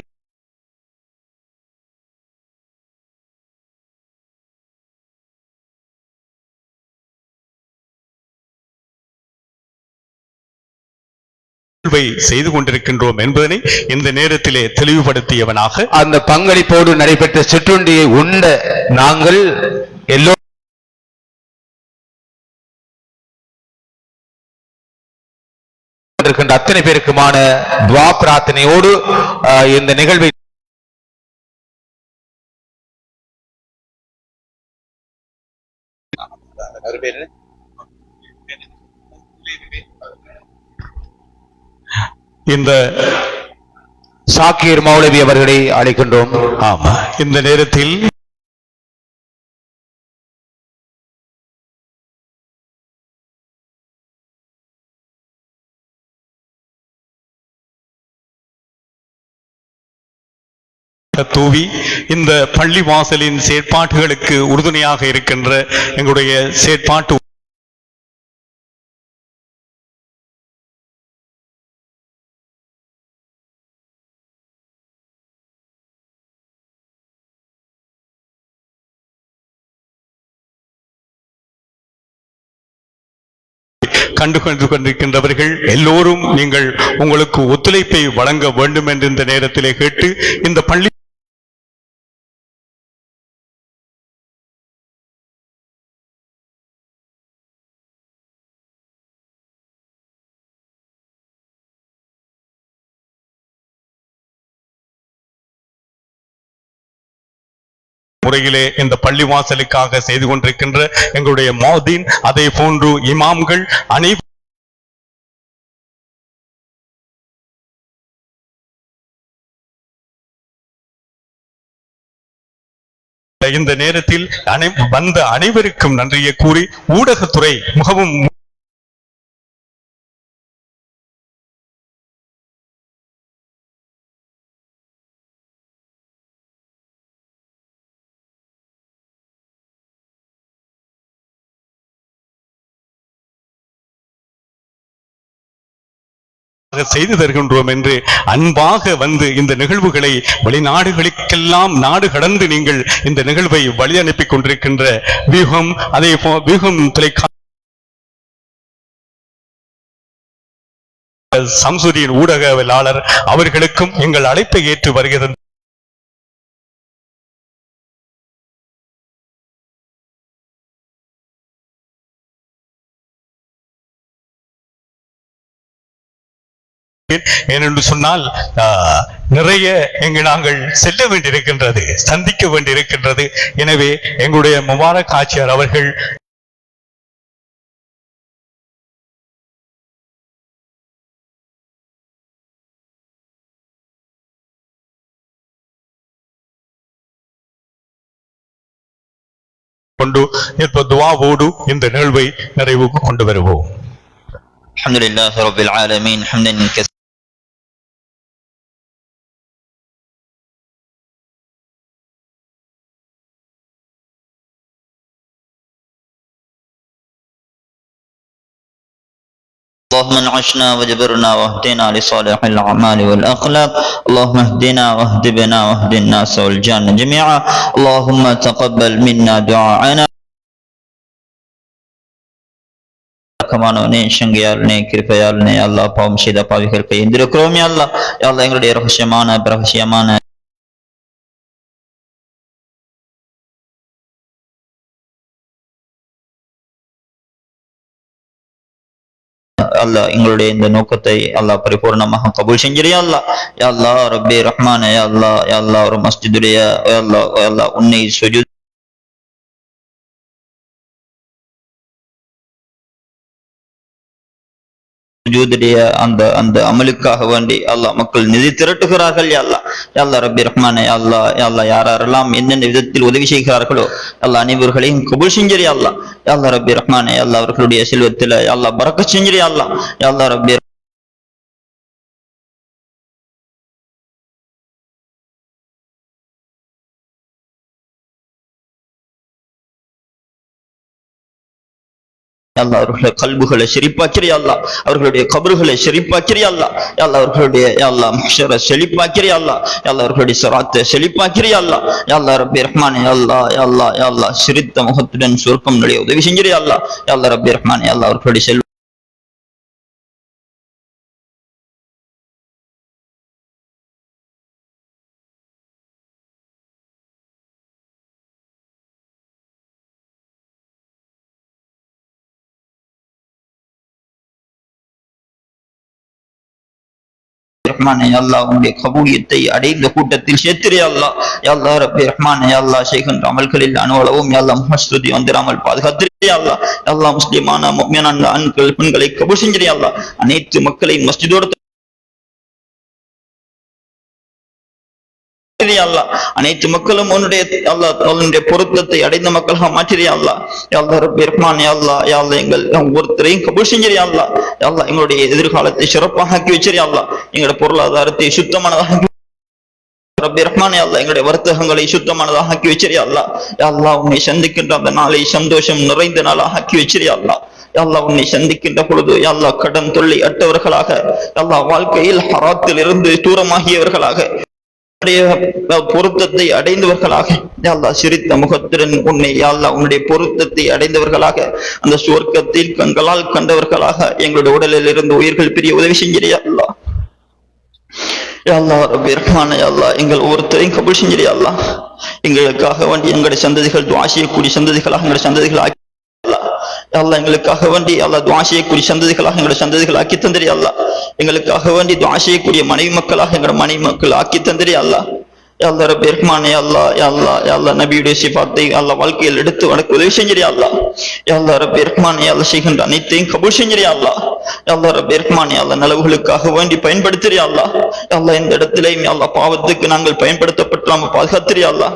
S5: செய்து கொண்டிருக்கின்றோம் என்பதனை இந்த நேரத்திலே தெளிவுபடுத்தியவனாக
S1: அந்த பங்களிப்போடு நடைபெற்ற சிற்றுண்டியை உண்ட நாங்கள் எல்லோரும் அத்தனை பேருக்குமான துவா பிரார்த்தனையோடு இந்த நிகழ்வை
S5: இந்த
S1: சாக்கிர் மௌலவி அவர்களை அழைக்கின்றோம்.
S5: ஆமா, இந்த நேரத்தில் தூவி இந்த பள்ளி வாசலின் செயற்பாட்டுகளுக்கு உறுதுணையாக இருக்கின்ற எங்களுடைய செயற்பாட்டு கொண்டிருக்கின்றவர்கள் எல்லோரும் நீங்கள் உங்களுக்கு ஒத்துழைப்பை வழங்க வேண்டும் என்று இந்த நேரத்திலே கேட்டு இந்த பள்ளி முறையிலே இந்த பள்ளிவாசலுக்காக செய்து கொண்டிருக்கின்ற எங்களுடைய மௌதீன், அதே போன்று இமாம்கள் அனைவரும் இந்த நேரத்தில் வந்த அனைவருக்கும் நன்றியை கூறி ஊடகத்துறை மிகவும் செய்து தருகின்றோம் என்று அன்பாக வந்து இந்த நிகழ்வுகளை வெளிநாடுகளுக்கெல்லாம் நாடு கடந்து நீங்கள் இந்த நிகழ்வை வழி அனுப்பி கொண்டிருக்கின்ற வியூகம், அதே வியூகம் சம்சுதியின் ஊடகவியலாளர் அவர்களுக்கும் எங்கள் அழைப்பை ஏற்று வருகிறது. ஏனென்று சொன்னால் நிறைய நாங்கள் செல்ல வேண்டியிருக்கின்றது, சந்திக்க வேண்டியிருக்கின்றது. எனவே எங்களுடைய முபாரக் ஆட்சியார் அவர்கள் கொண்டு துஆவோடு இந்த நிகழ்வை நிறைவுக்கு கொண்டு வருவோம்.
S8: அல்ஹம்துலில்லாஹி ரப்பில் ஆலமீன் ஹம்தன் கஸீரன் اللهم انعشنا وجبرنا واهدنا لصالح الأعمال والأخلاق اللهم اهدنا واهد بنا واهد الناس والجان جميعا اللهم تقبل منا دعاءنا சங்கையாளனே கிருபையாளனே அல்லாஹ் பாவம் செய்த பாவிகள் கையெழுந்திருக்கிறோம். யா அல்லாஹ் எங்களுடைய ரகசியமான அல்லாஹ் எங்களுடைய இந்த நோக்கத்தை அல்லாஹ் பரிபூர்ணமாக கபூல் செஞ்சிரியா அல்லாஹ். யா அல்லாஹ் ரப்பே ரஹ்மானே யா அல்லாஹ் ஒரு மஸ்ஜிதுடைய யா அல்லாஹ் உன்னை சுஜூத் அந்த அமலுக்காக வேண்டி அல்லாஹ் மக்கள் நிதி திரட்டுகிறார்கள். யா அல்லாஹ் ரப்பி ரஹ்மானே யா அல்லாஹ் யாரெல்லாம் என்னென்ன விதத்தில் உதவி செய்கிறார்களோ அல்லாஹ் அனைவர்களையும் கபூல் செஞ்சிரு. யா அல்லாஹ் ரப்பி ரஹ்மானே யா அல்லாஹ் அவர்களுடைய செல்வத்தில் யா அல்லாஹ் பரக்கத் செஞ்சிரு. யா அல்லாஹ் ரப்பி அல்லாஹ் அவர்களுடைய கல்புகளை ஷெரிப்பாக்கிறியா அல்லாஹ், அவர்களுடைய கபறுகளை ஷெரிப்பாக்கிறியா அல்லாஹ். யா அல்லாஹ் அவர்களுடைய யா அல்லாஹ் மஹ்ஷரை செழிப்பாக்கிறியா அல்லாஹ். யா அல்லாஹ் அவர்களுடைய ஸராத்தை செழிப்பாக்கிறியா அல்லாஹ். யா அல்லாஹ் ரப்பி ரஹ்மானே யா அல்லாஹ் சிரித்த முகத்துடன் சொர்க்கம் நுழைய உதவி செஞ்சிரியா அல்லாஹ். யா அல்லாஹ் ரப்பி ரஹ்மானே யா அல்லாஹ் அவர்களுடைய செல்வ ரஹ்மானே யா அல்லாஹ் உன்னுடைய கபூலியத்தை அடைந்த கூட்டத்தில் சேர்த்திரே அல்லாஹ். யா அல்லாஹ் ரப்பி ரஹ்மானே யா அல்லாஹ் செய்கின்ற அமல்களில் அணுவளவும் யா அல்லாஹ் முஹஸ்துதி வந்துராமல் பாதுகாத்திரே அல்லாஹ். யா அல்லாஹ் முஸ்லிமான முஃமினான ஆண்கள் பெண்களை கபூல் செஞ்சிரே அல்லாஹ். அனைத்து மக்களை மஸ்ஜிதோடு அல்லாஹ், அனைத்து மக்களும் உன்னுடைய பொருத்தத்தை அடைந்த மக்களாக மாற்றியா அல்லாஹ். யா அல்லாஹ் ரப்பி ரஹ்மான் யா அல்லாஹ் எங்கள் ஒவ்வொருத்தரையும் கபூல் செஞ்சிரியா அல்லாஹ். யா அல்லாஹ் எங்களுடைய எதிர்காலத்தை சிறப்பாக ஆக்கி வச்சிரியா அல்லாஹ். எங்களுடைய பொருளாதாரத்தை சுத்தமானதாக ரப்பி ரஹ்மான் யா அல்லாஹ் எங்களுடைய வர்த்தகங்களை சுத்தமானதாக ஆக்கி வச்சிரியா அல்லாஹ். யா அல்லாஹ் உன்னை சந்திக்கின்ற அந்த நாளை சந்தோஷம் நிறைந்த நாளாக ஆக்கி வச்சிரியா அல்லாஹ். யா அல்லாஹ் உன்னை சந்திக்கின்ற பொழுது யா அல்லாஹ் கடன் தொல்லை அற்றவர்களாக யா அல்லாஹ் வாழ்க்கையில் ஹராத்தில் இருந்து தூரமாகியவர்களாக பொருத்தத்தை அடைந்தவர்களாக யா அல்லாஹ் சிரித்த முகத்துடன் உன்னை யா அல்லாஹ் உன்னுடைய பொருத்தத்தை அடைந்தவர்களாக அந்த சுவர்க்கத்தில் கண்களால் கண்டவர்களாக எங்களுடைய உடலில் இருந்து உயிர்கள் பிரிய உதவி செஞ்சிரியா அல்லாஹ். யா அல்லாஹ் ரப்பி ரஹ்மான் யா அல்லாஹ் எங்கள் ஒவ்வொருத்தரையும் கபூல் செஞ்சிரியா அல்லாஹ். எங்களுக்காக வேண்டி எங்களுடைய சந்ததிகள் துஆ செய்யக்கூடிய சந்ததிகளாக எங்களுடைய சந்ததிகள் ஆக்கி அல்லாஹ். எங்களுக்காக வேண்டி அல்லாஹ் துஆ செய்யக்கூடிய சந்ததிகளாக எங்களுடைய சந்ததிகள் ஆக்கி தந்திரியா அல்லாஹ். எங்களுக்காக வேண்டி துஆ செய்யக்கூடிய மனைவி மக்களாக எங்களுடைய மனைவி மக்கள் ஆக்கி தந்திரியா அல்லாஹ். யா அல்லாஹ் ரப்பி ரஹ்மான் யா அல்லாஹ் யா அல்லாஹ் யா அல்லாஹ் நபியுடைய சிஃபாத்தை அல்லாஹ் வாழ்க்கையில் எடுத்து உனக்கு உதவி செஞ்சிரியா அல்லாஹ். யா அல்லாஹ் ரப்பி ரஹ்மான் யா அல்லாஹ் செய்கின்ற அனைத்தையும் கபூல் செஞ்சிரியா அல்லாஹ். யா அல்லாஹ் ரப்பி ரஹ்மான் யா அல்லாஹ் நலவுகளுக்காக வேண்டி பயன்படுத்திரியா அல்லாஹ். யா அல்லாஹ் இந்த இடத்திலேயும் யா அல்லாஹ் பாவத்துக்கு நாங்கள் பயன்படுத்தப்பட்டாம பாதுகாத்திரியா அல்லாஹ்.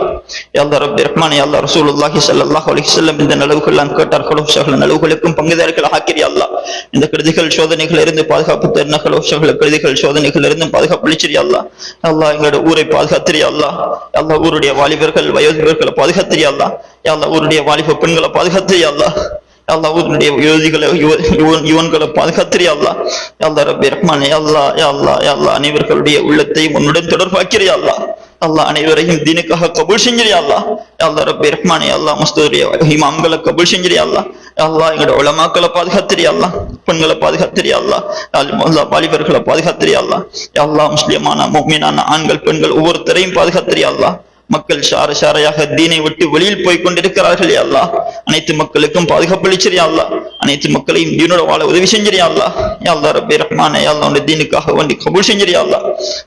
S8: யா அல்லாஹ் ரப்பி ரஹ்மான் யா அல்லாஹ் ரசூலுல்லாஹி ஸல்லல்லாஹு அலைஹி வஸல்லம் இந்த நலவுகள் நாம் கேட்டார்களோ சகல நலவுகளுக்கும் பங்குதாரர்கள் ஆக்கிரியா அல்லாஹ். இந்த கருதிகள் சோதனைகள் இருந்து பாதுகாப்பு தருணங்களோ சகல கருதிகள் சோதனைகள் இருந்து பாதுகாப்பு அளிச்சிரியா அல்லாஹ். யா அல்லாஹ் எங்களுடைய ஊரை பாதுகாத்திரியா அல்லாஹ். யா அல்லாஹ் ஊருடைய வாலிபர்கள் வயோதிபர்களை பாதுகாத்திரியா அல்லாஹ். யா அல்லாஹ் ஊருடைய வாலிப பெண்களை பாதுகாத்திரியா அல்லாஹ். யா அல்லாஹ் ஊருடைய யுவதிகளை யுவன்களை பாதுகாத்திரியா அல்லாஹ். யா அல்லாஹ் ரப்பி ரஹ்மான் யா அல்லாஹ் யா அல்லாஹ் யா அல்லாஹ் அனைவர்களுடைய உள்ளத்தை உன்னுடன் தொடர்பாக்கிறியா அல்லாஹ். அல்லாஹ் அனைவரையும் தீனுக்காக கபூல் செஞ்சிரியா அல்லாஹ். யா அல்லாஹ் ரப்பி ரஹ்மான் யா அல்லாஹ் மஸ்தூரிய இமாம்களை கபூல் செஞ்சிரியா அல்லாஹ். யா அல்லாஹ் எங்களுடைய உலமாக்களை பாதுகாத்திரியா அல்லாஹ். பெண்களை பாதுகாத்திரியா அல்லாஹ். அல்லாஹ் வாலிபர்களை பாதுகாத்திரியா அல்லாஹ். யா அல்லாஹ் முஸ்லிமான முஃமினான ஆண்கள் பெண்கள் ஒவ்வொருத்தரையும் பாதுகாத்திரியா அல்லாஹ். மக்கள் ஷாரையாக தீனை விட்டு வெளியில் போய் கொண்டிருக்கிறார்கள் யா அல்லாஹ். அனைத்து மக்களுக்கும் பாதுகாப்பு அளிச்சிரியா அல்லாஹ். அனைத்து மக்களையும் தீனோட வாழ உதவி செஞ்சிரியா அல்லாஹ். யா அல்லாஹ் ரப்பி ரஹ்மான் யா அல்லாஹ் உன்னுடைய தீனுக்காக வேண்டி கபூல் செஞ்சிரியா அல்லாஹ்.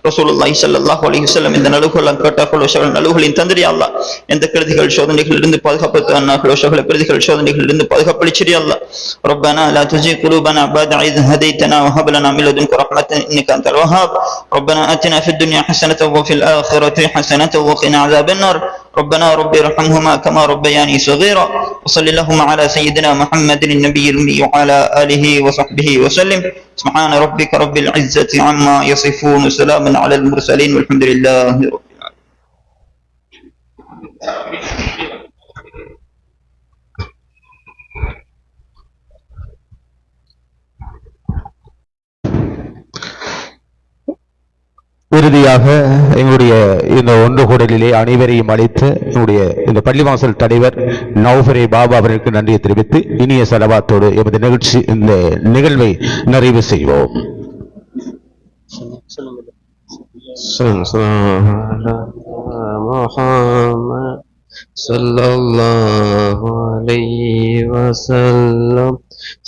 S8: ரசூலுல்லாஹி ஸல்லல்லாஹு அலைஹி வஸல்லம் இந்த நலவுகள் கேட்டார்களோ சகல நலவுகளையும் தந்திரியா அல்லாஹ். எந்த கருதிகள் சோதனைகளில் இருந்து பாதுகாப்பு தந்தார்களோ சகல கருதிகள் சோதனைகளில் இருந்து பாதுகாப்பு அளிச்சிரியா அல்லாஹ். ربنا لا تزغ قلوبنا بعد إذ هديتنا وهب لنا من لدنك رحمة إنك أنت الوهاب. ربنا آتنا في الدنيا حسنة وفي الآخرة حسنة وقنا عذاب النار. ربنا رب ارحمهما كما ربياني صغيرا. وصل اللهم على سيدنا محمد النبي الأمي وعلى آله وصحبه وسلم. سبحان ربك رب العزة عما يصفون وسلام على المرسلين والحمد لله رب
S1: இறுதியாக எங்களுடைய இந்த ஒன்று கூடலிலே அனைவரையும் அழைத்து எங்களுடைய இந்த பள்ளிவாசல் தலைவர் நௌஃபரே பாபா அவர்களுக்கு நன்றியை தெரிவித்து இனிய சலவாத்தோடு எமது நிகழ்ச்சி இந்த நிகழ்வை நிறைவு செய்வோம்.
S4: ஸல்லல்லாஹு அலைஹி வஸல்லம்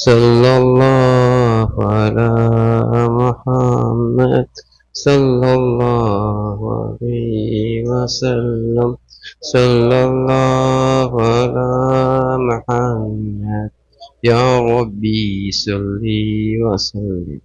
S4: ஸல்லல்லாஹு அலா முஹம்மத் ஸல்லல்லாஹு அலைஹி வஸல்லம் ஸல்லல்லாஹு அலா முஹம்மத் யா ரப்பி ஸல்லி வஸல்லிம்.